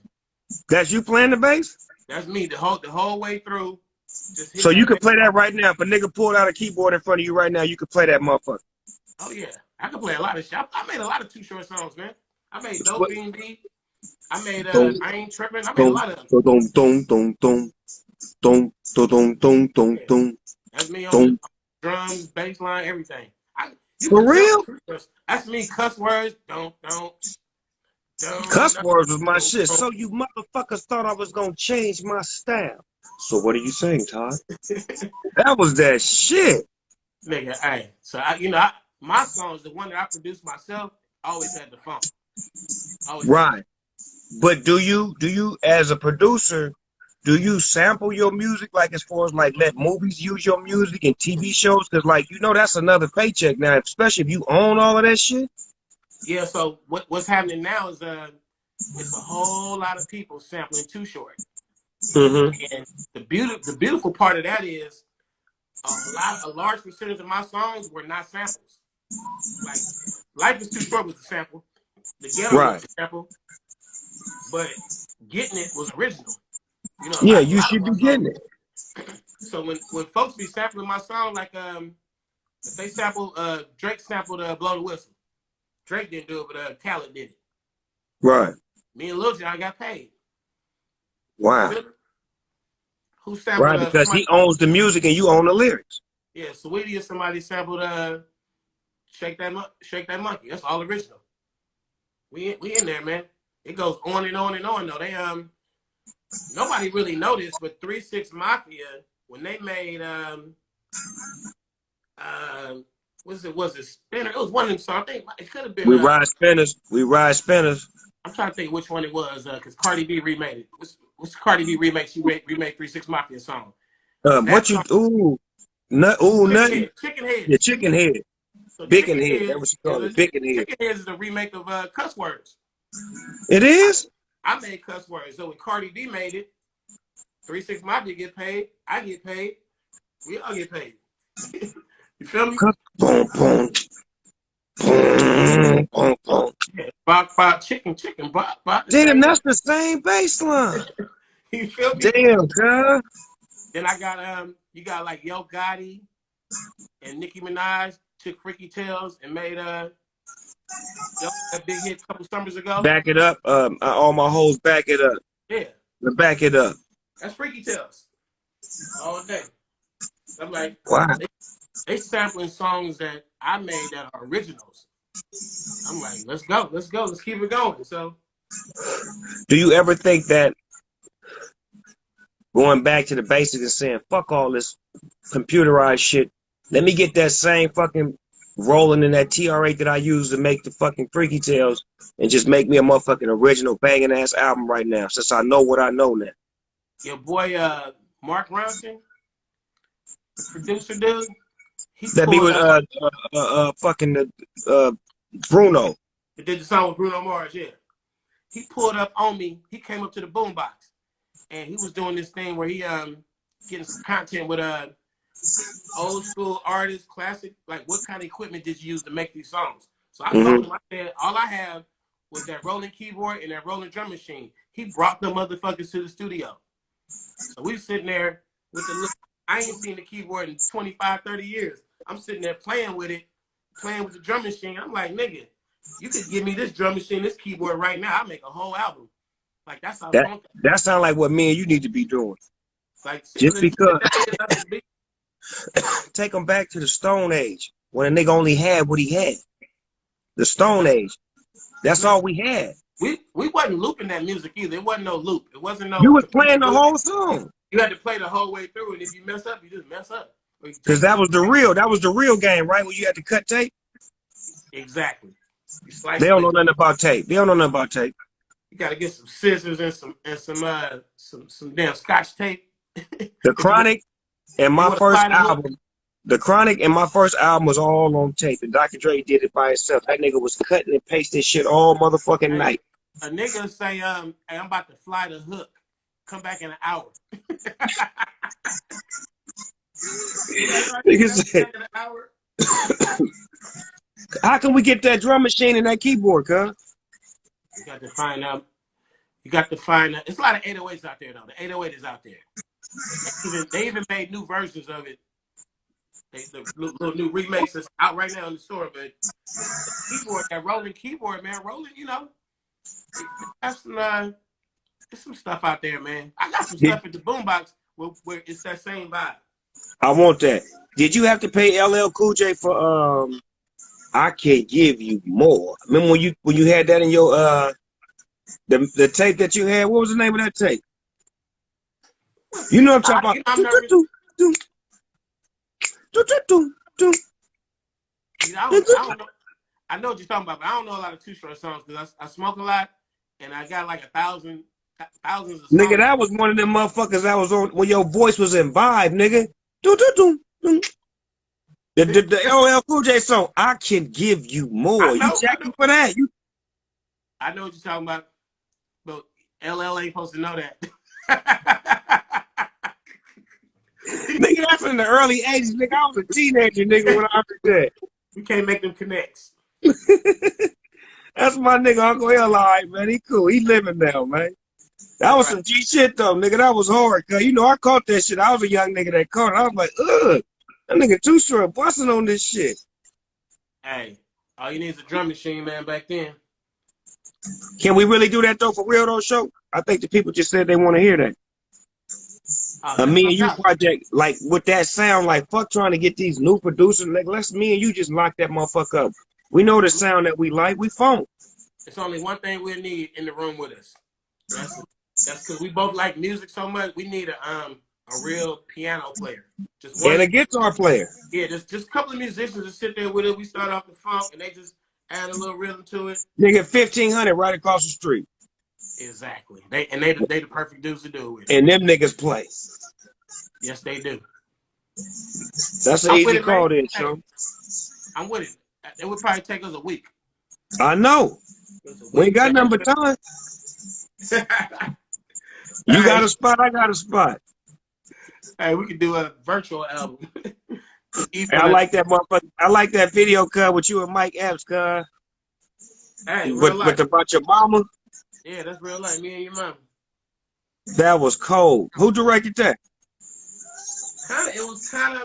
That's you playing the bass? That's me the whole way through. So you can play that right now. If a nigga pulled out a keyboard in front of you right now, you can play that motherfucker. Oh yeah, I can play a lot of shit. I made a lot of Too Short songs, man. I made Dope Bean Beat. I made I Ain't Tripping. I made a lot of them. That's me on the Boom. drums, bass line, everything. You For could tell real? that's me. Cuss words, don't, Cuss words was my don't, shit. don't. So you motherfuckers thought I was gonna change my style. So what are you saying, Todd? That was that shit. Nigga, hey. So my songs, the one that I produced myself, always had the funk. Always had the funk. Right. But do you as a producer, do you sample your music like as far as like let movies use your music and TV shows? Cause like that's another paycheck now, especially if you own all of that shit. Yeah. So what's happening now is it's a whole lot of people sampling Too Short, Mm-hmm. and the beautiful part of that is a large percentage of my songs were not samples. Like Life is Too Short was a sample, The Ghetto was Right. a sample, but Getting It was original. A Yeah, lot you of should my be getting songs. it. So when folks be sampling my song, like if they sample Drake sampled Blow the Whistle. Drake didn't do it, but Khaled did it. Right. Me and Lil Jon got paid. You Wow. feel me? Who sampled Right, because somebody? he owns the music and you own the lyrics. Yeah, Sweetie or somebody sampled Shake That Monkey. That's all original. We in there, man. It goes on and on and on though. They nobody really noticed, but 3 6 Mafia, when they made was it Spinner? It was one of them songs. I think it could have been We ride spinners. We ride spinners. I'm trying to think which one it was, because Cardi B remade it. What's Cardi B remake? She remade 3 6 Mafia song. That What you song Chicken nothing. Head. Chicken Yeah, Heads. chicken head. So Bacon head. That's what you call it. Bacon head. Chicken Heads is a remake of Cuss Words. It is? I made Cuss Words. So when Cardi B made it, 3 6 Mafia get paid. I get paid. We all get paid. You feel me? Boom, boom. Boom, boom, boom. Yeah. Bop, chicken, bop. The Damn, same thing. that's the same bass line. You feel me? Damn, cuz. Then I got you got like Yo Gotti and Nicki Minaj took Freaky Tales and made that big hit a couple summers ago. Back it up. All my hoes back it up. Yeah, Back it up. that's Freaky Tales all day. I'm like, Wow. they sampling songs that I made that are originals. I'm like, let's go, let's keep it going. So, Do you ever think that going back to the basics and saying, fuck all this computerized shit, let me get that same fucking rolling in that TR8 that I use to make the fucking Freaky Tales and just make me a motherfucking original banging ass album right now, since I know what I know now. your boy Mark Ronson, the producer dude, he That be pulled with up. fucking Bruno. He did the song with Bruno Mars. Yeah, he pulled up on me. He came up to the boombox and he was doing this thing where he getting some content with old school artists, classic, like what kind of equipment did you use to make these songs? So I told him, I said, all I have was that rolling keyboard and that rolling drum machine. He brought the motherfuckers to the studio. So we sitting there with the look. I ain't seen the keyboard in 25, 30 years. I'm sitting there playing with it, playing with the drum machine. I'm like, nigga, you could give me this drum machine, this keyboard right now. I'll make a whole album. Like, that's how That funky. that sounds like what me and you need to be doing. Like, Just because that's a big. take them back to the Stone Age when a nigga only had what he had. The Stone Age. That's all we had. We wasn't looping that music either. It wasn't no loop. It wasn't no. You was playing the whole song. You had to play the whole way through, and if you mess up, you just mess up. Because that was the real game, right? When you had to cut tape. Exactly. You slice. They don't know nothing about tape. They don't know nothing about tape. You got to get some scissors and some damn Scotch tape. The Chronic and my first album. The Chronic and my first album was all on tape, and Dr. Dre did it by himself. That nigga was cutting and pasting shit all motherfucking night. A nigga say, hey, I'm about to fly the hook. Come back in an hour. Nigga said, how can we get that drum machine and that keyboard, cuz? You got to find out. You got to find out. It's a lot of 808s out there, though. The 808 is out there. They even made new versions of it. The little new remakes that's out right now in the store, but the keyboard, that rolling keyboard, man, rolling, that's there's some stuff out there, man. I got some stuff at the boombox where it's that same vibe. I want that. Did you have to pay LL Cool J for I Can Give You More? Remember when you had that in your the tape that you had? What was the name of that tape? You know what I'm talking I'm about? nervous. I don't know. I know what you're talking about, but I don't know a lot of Too Short songs because I smoke a lot, and I got like thousands of Nigga, songs. that was one of them motherfuckers that was on when your voice was in vibe, nigga. The LL Cool J song, I Can Give You More. You checking for that? I know what you're talking about, but LL ain't supposed to know that. Nigga, that's in the early 80s, nigga. I was a teenager, nigga, when I did that. We can't make them connects. That's my nigga, Uncle L, all right, man. He cool. He living now, man. That was some G shit, though, nigga. That was hard, cuz. You know, I caught that shit. I was a young nigga that caught it. I was like, ugh. That nigga Too Short busting on this shit. Hey, all you need is a drum machine, man, back then. Can we really do that, though, for real, though, show? I think the people just said they want to hear that. Me and you project, like, with that sound, like, fuck trying to get these new producers. Like, let's me and you just lock that motherfucker up. We know the sound that we like. We phone. It's only one thing we need in the room with us. That's because we both like music so much. We need a real piano player. Just one. And a guitar player. Yeah, just a couple of musicians to sit there with it. We start off the funk, and they just add a little rhythm to it. Nigga, 1,500 right across the street. Exactly. They the perfect dudes to do it with. And them niggas play. Yes, they do. That's an easy call then, Show. I'm with it. It would probably take us a week. I know. We ain't got nothing but time. You got a spot, I got a spot. Hey, we could do a virtual album. I like that motherfucker. I like that video cut with you and Mike Epps, cuz. Hey, with about your mama. Yeah, that's real life. Me and your mama. That was cold. Who directed that? It was kind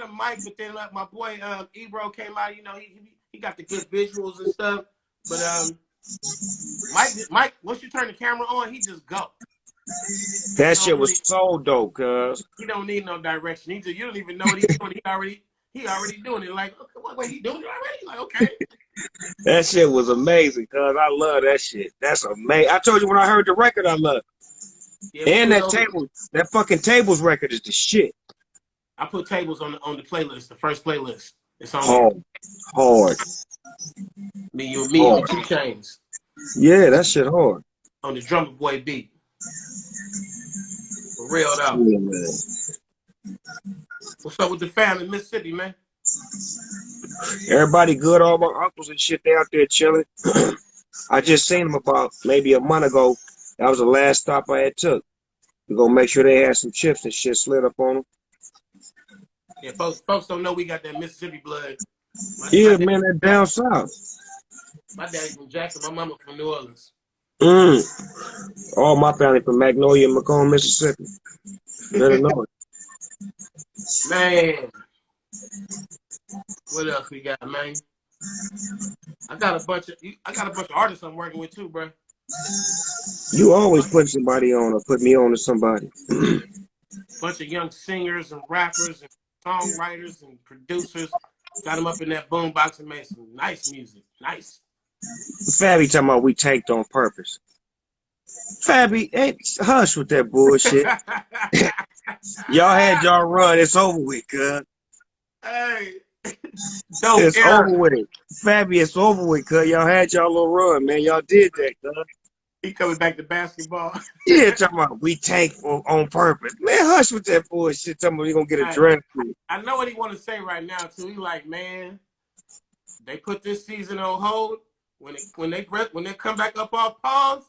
of Mike, but then like my boy Ebro came out. You know, he got the good visuals and stuff. But Mike, once you turn the camera on, he just go. That shit was so dope, cuz. He don't need no direction. You don't even know what he's doing. He already doing it. Like, okay, wait, he doing it already? Like, okay. That shit was amazing, cuz. I love that shit. That's amazing. I told you when I heard the record, I love it. Yeah, and that fucking Tables record is the shit. I put Tables on the playlist, the first playlist. It's on hard. Me and 2 Chainz. Yeah, that shit hard. On the Drummer Boy beat. For real though. Yeah, man. What's up with the family in Mississippi, man? Everybody good. All my uncles and shit, they out there chilling. I just seen them about maybe a month ago. That was the last stop I had took. We're gonna make sure they had some chips and shit slid up on them. Yeah, folks don't know we got that Mississippi blood. My man, that down south. My daddy's from Jackson, my mama from New Orleans. All my family from Magnolia, Macomb, Mississippi. Better know it. Man. What else we got, man? I got a bunch of artists I'm working with too, bro. You always put somebody on or put me on to somebody. Bunch of young singers and rappers and songwriters and producers. Got them up in that boombox and made some nice music. Nice. Fabby talking about we tanked on purpose. Fabby, hey, hush with that bullshit. Y'all had y'all run. It's over with, cuz. Hey. It's over with. Fabby, it's over with, cuz. Y'all had y'all little run, man. Y'all did that, cuz. He coming back to basketball. Yeah, talking about we tank on purpose. Man, hush with that bullshit. Talking about we gonna get a draft. I know what he want to say right now, too. He like, man, they put this season on hold. When they come back up off pause,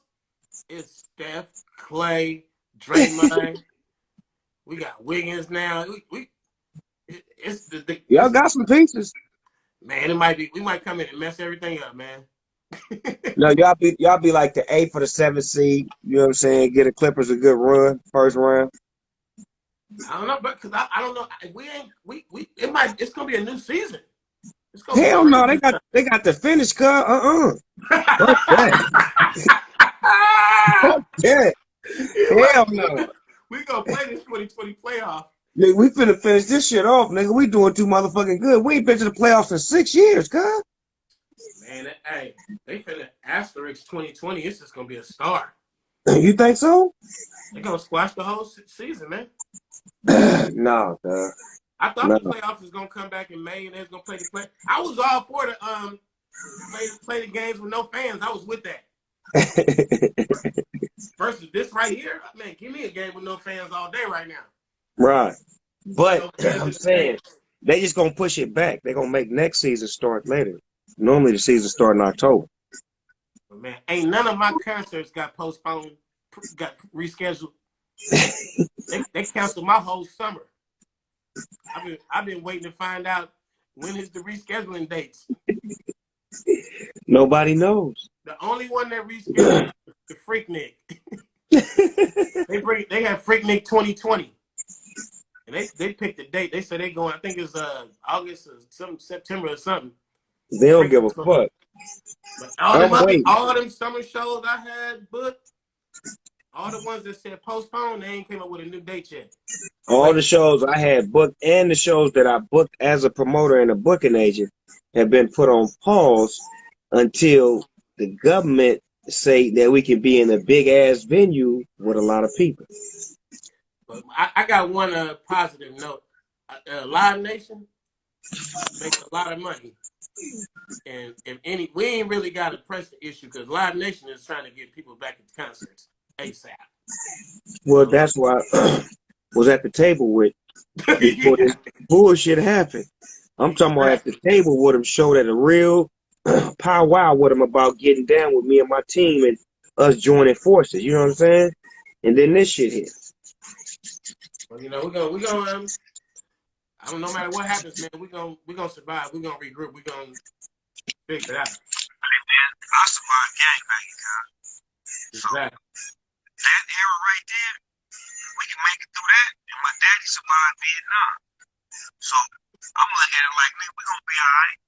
it's Steph, Clay, Draymond. We got Wiggins now. Y'all got some pieces. Man, we might come in and mess everything up, man. No, y'all be like the 8th or the 7th seed. You know what I'm saying? Get the Clippers a good run, first round. I don't know, but because I don't know. It's gonna be a new season. Hell no, they got the finish, cuz. Fuck that. Fuck that. Hell no. We gonna play this 2020 playoff. Nigga, we finna finish this shit off, nigga. We doing too motherfucking good. We ain't been to the playoffs in 6 years, cuz. Man, hey, they finna asterisk 2020. It's just gonna be a star. You think so? They're gonna squash the whole season, man. No, cuz. I thought No. the playoffs was gonna come back in May and they was gonna play the play. I was all for the play the games with no fans. I was with that. Versus this right here, man, give me a game with no fans all day right now. Right. But No fans I'm in the saying stands. they just gonna push it back. They're gonna make next season start later. Normally the season start in October. But man, ain't none of my concerts got postponed, got rescheduled. They canceled my whole summer. I've been waiting to find out when is the rescheduling dates. Nobody knows. The only one that rescheduled is the Freaknik. They have Freaknik 2020. And they picked the date. They said they going, I think it's August or some September or something. They don't give a fuck. But I'm waiting. all them summer shows I had booked, all the ones that said postponed, they ain't came up with a new date yet. All the shows I had booked and the shows that I booked as a promoter and a booking agent have been put on pause until the government say that we can be in a big ass venue with a lot of people. But I got one positive note. Live Nation makes a lot of money. And if we ain't really got to press the issue because Live Nation is trying to get people back into concerts ASAP. Well, that's why I was at the table with before this bullshit happened. I'm talking about at the table with him, showed at a real powwow with him about getting down with me and my team and us joining forces. You know what I'm saying? And then this shit hit. Well, you know, we're gonna I don't know, no matter what happens, man, we're gonna survive. We're gonna regroup. We're gonna figure it out. Hey man, I survived gangbanging, huh? Exactly. So that era right there, we can make it through that. And my daddy survived Vietnam. So I'm looking at it like, man, we're gonna be all right.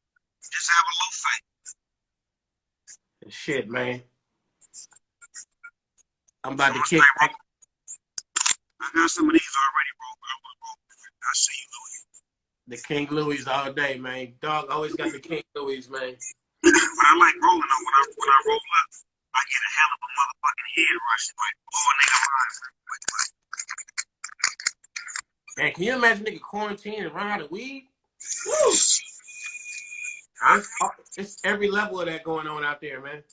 Just have a little faith. Shit, man. I'm about to kick back. I got some of these already rolled. I see you, Louis. The King Louis all day, man. Dog always got the King Louis, man. But I like rolling on when I roll up, I get a hell of a motherfucking head rush. Like, oh, nigga, Man, can you imagine nigga quarantine and run out of weed? Woo! It's every level of that going on out there, man.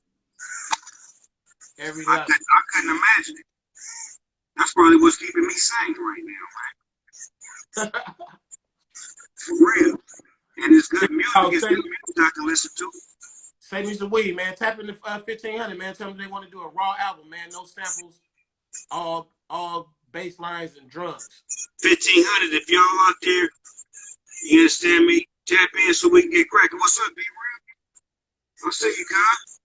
Every level. I couldn't imagine it. That's probably what's keeping me sane right now, man. For real. And it's good music. It's good music I can listen to. Save me some weed, man. Tap into 1500, man. Tell them they want to do a raw album, man. No samples, all bass lines and drums. 1500, if y'all out there, you understand me? Tap in so we can get cracking. What's up, Be Real? I see you, guys.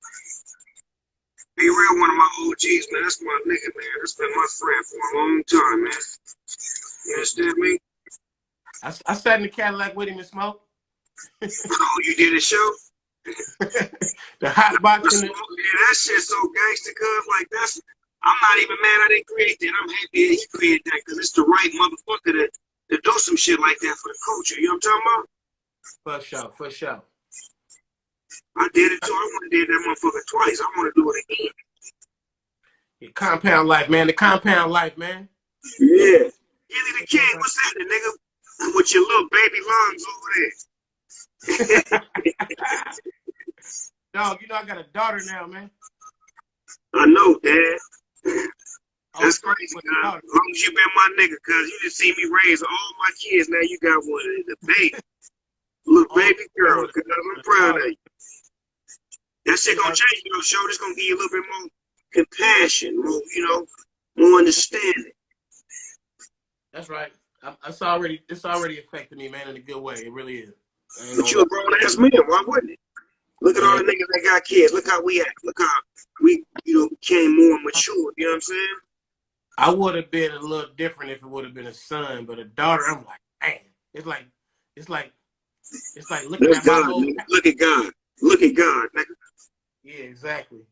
Be Real, one of my OGs, man. That's my nigga, man. That's been my friend for a long time, man. You understand me? I sat in the Cadillac with him and smoked. Oh, you did a show? The hot box in the... Yeah, that shit's so gangster, cuz. Like, that's... I'm not even mad I didn't create that. I'm happy that he created that, because it's the right motherfucker to do some shit like that for the culture. You know what I'm talking about? For sure. I did it too. I want to do that motherfucker twice. I want to do it again. Yeah, compound life, man. The compound life, man. Yeah. Gilly the King, what's happening, nigga? With your little baby lungs over there. Dog, you know I got a daughter now, man. I know, Dad. That's crazy, man. As long as you been my nigga, cuz you just see me raise all my kids. Now you got one, the baby. Little baby girl, cuz I'm proud of you. That shit gonna change, you know, show. This gonna give you a little bit more compassion, more, you know, more understanding. That's right. It's already affected me, man, in a good way. It really is. But you a grown ass man, why wouldn't it? Look at all the niggas that got kids. Look how we act. Look how we, you know, became more mature. You know what I'm saying? I would have been a little different if it would have been a son, but a daughter, I'm like, man, it's like looking That's at God, my whole... nigga. Look at God. Look at God, nigga. Yeah, exactly.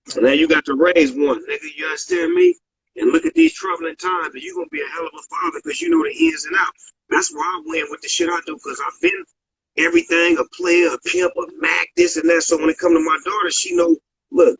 So now you got to raise one, nigga. You understand me? and look at these troubling times, and you're gonna be a hell of a father because you know the ins and outs. That's why I win with the shit I do, because I've been everything, a player, a pimp, a Mac, this and that. So when it come to my daughter, she know, look,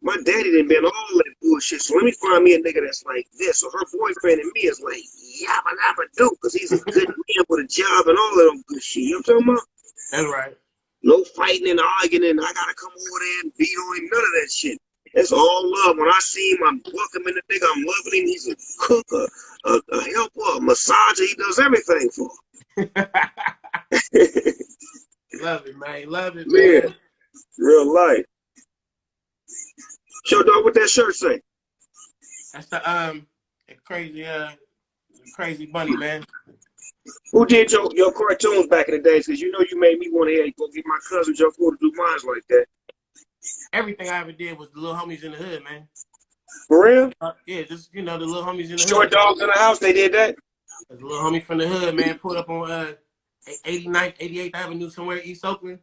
my daddy done been all that bullshit. So let me find me a nigga that's like this. So her boyfriend and me is like yabba dabba do, because he's a good man with a job and all of them good shit. You know what I'm talking about? That's right. No fighting and arguing, and I gotta come over there and beat on him. None of that shit. It's all love. When I see him, I'm welcoming the nigga. I'm loving him. He's a cook, a helper, a massager. He does everything for him. Love it, man. Love it, Yeah, man. real life. Show dog, what that shirt say? That's the crazy bunny, man. Who did your cartoons back in the days? Because you know you made me want to go get my cousin Joe Cool to do mine like that. Everything I ever did was the little homies in the hood, man. For real? Yeah, just the little homies in the Short hood. dogs in the house, they did that? The little homie from the hood, man, pulled up on 89th, 88th Avenue somewhere in East Oakland.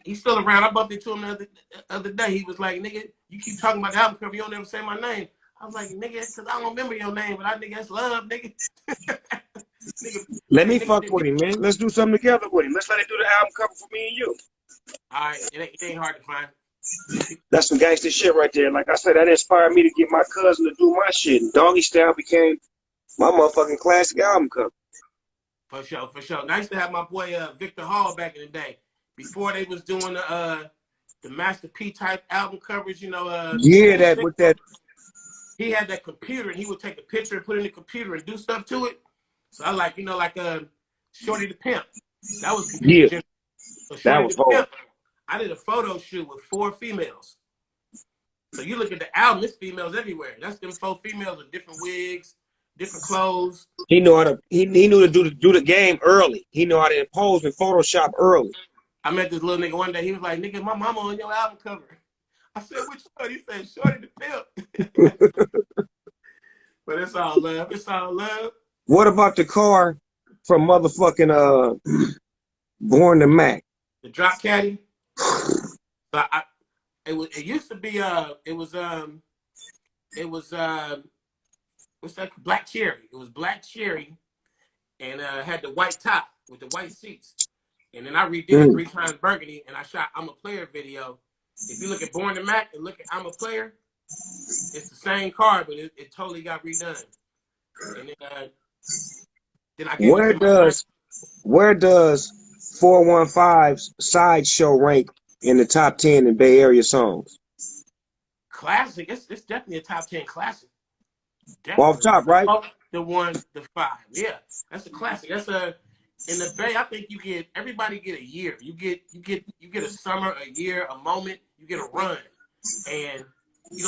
He's still around. I bumped into him the other day. He was like, nigga, you keep talking about the album cover, you don't ever say my name. I was like, nigga, because I don't remember your name, but I think that's love, nigga. Nigga, let me fuck with him, man. Let's do something together with him. Let's let him do the album cover for me and you. All right, it ain't hard to find. That's some gangster shit right there. Like I said, that inspired me to get my cousin to do my shit. And Doggy Style became my motherfucking classic album cover. For sure, for sure. Nice to have my boy Victor Hall back in the day. Before they was doing the Master P type album coverage, you know. Yeah, that with that. He had that computer, and he would take a picture and put it in the computer and do stuff to it. So I like, Shorty the Pimp. That was computer. Yeah, so Shorty that was the hard. Pimp, I did a photo shoot with 4 females. So you look at the album, it's females everywhere. That's them 4 females with different wigs, different clothes. He knew how to. He knew to do the game early. He knew how to impose and Photoshop early. I met this little nigga one day. He was like, "Nigga, my mama on your album cover." I said, "Which one?" He said, "Shorty the Pimp." But it's all love. It's all love. What about the car from motherfucking Born to Mac? The drop caddy. So it used to be what's that, black cherry. It was black cherry and had the white top with the white seats. And then I redid it 3 times burgundy and I shot I'm a Player video. If you look at Born to Mac and look at I'm a Player, it's the same car, but it totally got redone. And then I gave Where does 415's Sideshow rank in the top 10 in Bay Area songs? Classic. It's definitely a top 10 classic. Definitely. Off top, right? The 1, the 5. Yeah, that's a classic. That's in the Bay. I think everybody get a year. You get a summer, a year, a moment. You get a run, and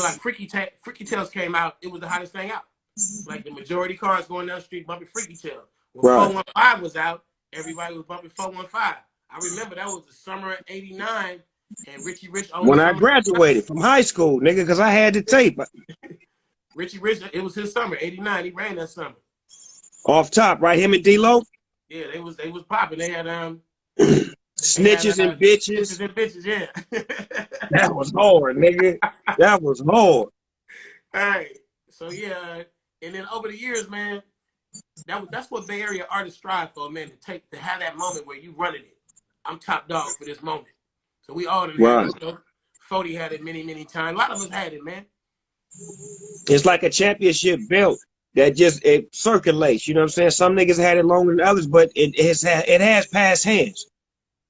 like Freaky Tales came out. It was the hottest thing out. Like the majority cars going down the street bumping Freaky Tales. When 415 was out, everybody was bumping 415. I remember that was the summer of '89, and Richie Rich. When I graduated from high school, nigga, because I had the tape. Richie Rich, it was his summer, '89. He ran that summer. Off top, right? Him and D-Lo? Yeah, they was popping. They had Snitches and bitches. Snitches and bitches, yeah. That was hard, nigga. That was hard. Hey, so yeah, and then over the years, man, that's what Bay Area artists strive for, man. To have that moment where you running it. I'm top dog for this moment. So we all done had it. 40 had it many, many times. A lot of us had it, man. It's like a championship belt that it circulates. You know what I'm saying? Some niggas had it longer than others, but it has passed hands.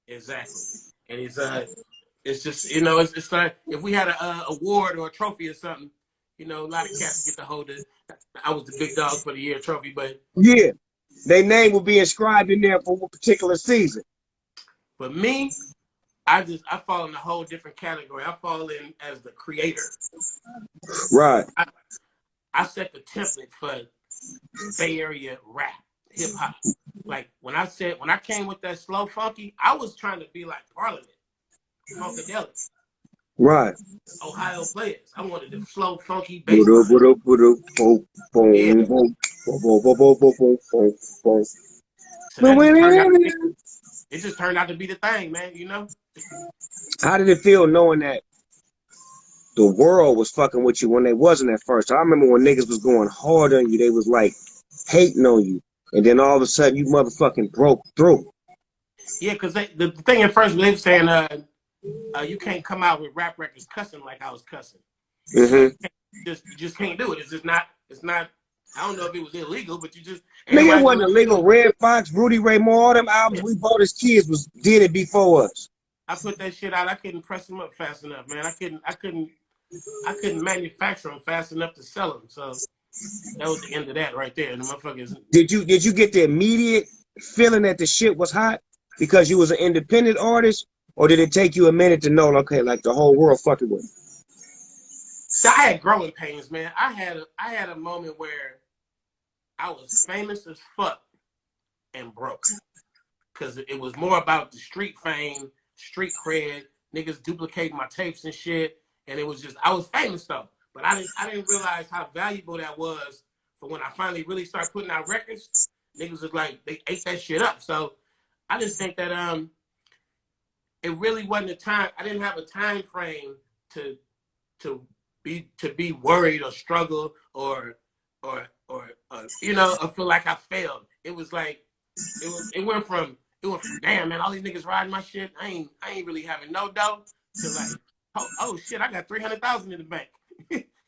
Exactly. And it's just, it's like if we had a award or a trophy or something, a lot of cats get to hold it. I was the big dog for the year trophy, but yeah, their name will be inscribed in there for a particular season. But me, I fall in a whole different category. I fall in as the creator. Right. I set the template for Bay Area rap, hip hop. Like when I came with that slow funky, I was trying to be like Parliament, Funkadelic. Right. Ohio players. I wanted the slow funky bass. It just turned out to be the thing, man, How did it feel knowing that the world was fucking with you when they wasn't at first. I remember when niggas was going hard on you, they was like hating on you. And then all of a sudden you motherfucking broke through. Yeah, because the thing at first they were saying, you can't come out with rap records cussing like I was cussing. Mm-hmm. You just can't do it. It's just not. It's not. I don't know if it was illegal, but you just Nigga, it wasn't everybody illegal. Red Fox, Rudy Ray Moore, all them albums we bought as kids did it before us. I put that shit out. I couldn't press them up fast enough, man. I couldn't manufacture them fast enough to sell them. So that was the end of that right there. The motherfuckers. Did you get the immediate feeling that the shit was hot because you was an independent artist, or did it take you a minute to know, okay, like the whole world fucking with me? So I had growing pains, man. I had a moment where I was famous as fuck and broke, because it was more about the street fame, street cred, niggas duplicating my tapes and shit, and it was just I was famous though, but I didn't realize how valuable that was for when I finally really started putting out records. Niggas was like they ate that shit up. So I just think that it really wasn't a time. I didn't have a time frame to be worried or struggle or you know, or feel like I failed. It was like it went from damn man, all these niggas riding my shit. I ain't really having no dough to like oh shit, I got 300,000 in the bank.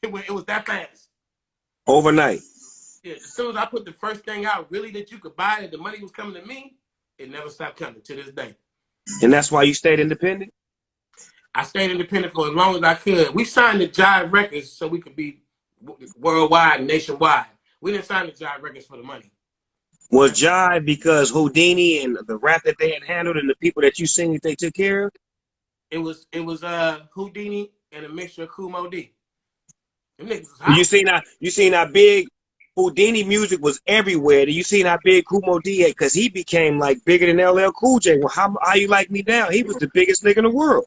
it was that fast. Overnight. Yeah, as soon as I put the first thing out, really that you could buy it, the money was coming to me. It never stopped coming to this day. And that's why you stayed independent? I stayed independent for as long as I could. We signed to Jive Records so we could be worldwide, nationwide. We didn't sign to Jive Records for the money. Was Jive because Houdini and the rap that they had handled and the people that you sing that they took care of? It was Houdini and a mixture of Kumo D. Them niggas was hot. You seen how big Houdini music was everywhere. You seen how big Kumo D, because he became like bigger than LL Cool J. Well, how you like me now? He was the biggest nigga in the world.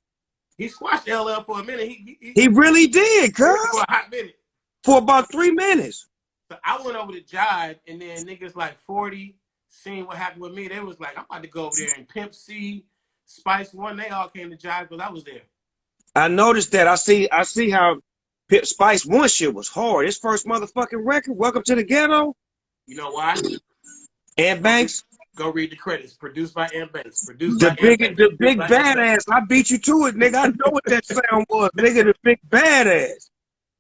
He squashed LL for a minute. He really did, cuz. For a hot minute. For about 3 minutes. So I went over to Jive, and then niggas like 40 seen what happened with me. They was like, I'm about to go over there, and Pimp C, Spice One, they all came to Jive because I was there. I noticed that. I see how Spice One shit was hard. His first motherfucking record, Welcome to the Ghetto. You know why? Ann Banks. Go read the credits. Produced by Ann Banks. The big badass. I beat you to it, nigga. I know what that sound was, nigga. The big badass.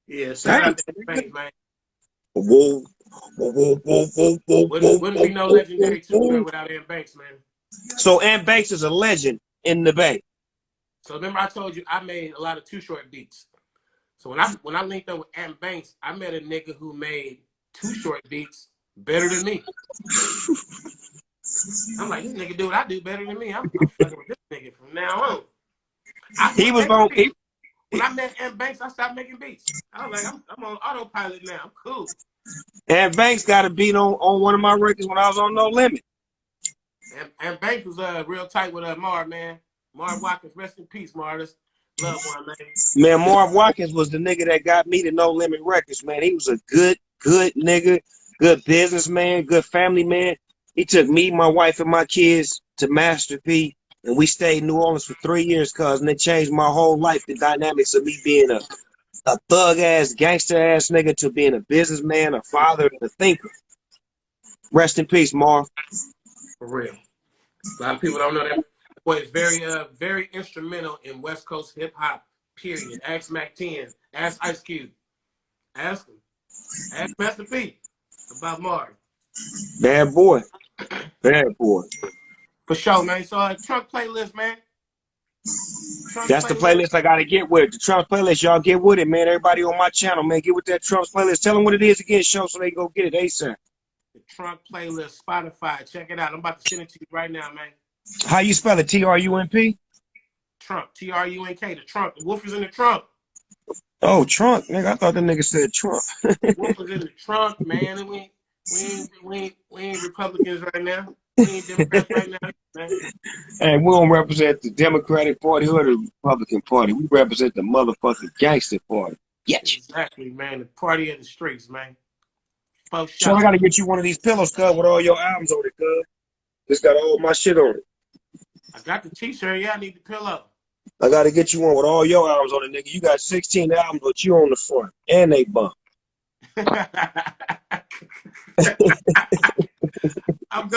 Yeah, shout out to Ann Banks, man. Whoa. Wouldn't be no legendary two without Ann Banks, man. So Ann Banks is a legend in the Bay. So remember I told you I made a lot of Too Short beats. So when I linked up with Ann Banks, I met a nigga who made Too Short beats better than me. I'm like, this nigga do what I do better than me. I'm fucking with this nigga from now on. When I met Ann Banks, I stopped making beats. I was like, I'm on autopilot now. I'm cool. Ann Banks got a beat on one of my records when I was on No Limit. And Banks was real tight with Marv, man. Marv Watkins, rest in peace, Marv. Love one, man. Man, Marv Watkins was the nigga that got me to No Limit Records, man. He was a good nigga, good businessman, good family man. He took me, my wife, and my kids to Master P, and we stayed in New Orleans for 3 years, cuz, and it changed my whole life, the dynamics of me being a thug-ass, gangster-ass nigga to being a businessman, a father, and a thinker. Rest in peace, Marv. For real. A lot of people don't know that. Boy, it's very instrumental in West Coast hip-hop, period. Ask Mac 10. Ask Ice Cube. Ask him. Ask Master P about Marv. Bad boy. Bad boy. For sure, man. So Trunk playlist, man. That's the playlist I gotta get with. The Trump playlist, y'all get with it, man. Everybody on my channel, man, get with that Trump playlist. Tell them what it is again, show, so they go get it ASAP. The Trunk playlist, Spotify. Check it out. I'm about to send it to you right now, man. How you spell it? Trump? Trunk. Trunk. The trunk. The wolf is in the trunk. Oh, trunk, nigga. I thought the nigga said Trump. The wolf is in the trunk, man. We ain't Republicans right now. We ain't Democrats right now, man. And we don't represent the Democratic Party or the Republican Party. We represent the motherfucking gangster party. Yes. Exactly, man. The party of the streets, man. So I gotta get you one of these pillows, cuz, with all your albums on it, cuz. It's got all my shit on it. I got the t-shirt. Yeah, I need the pillow. I got to get you one with all your albums on it, nigga. You got 16 albums, but you on the front, and they bump.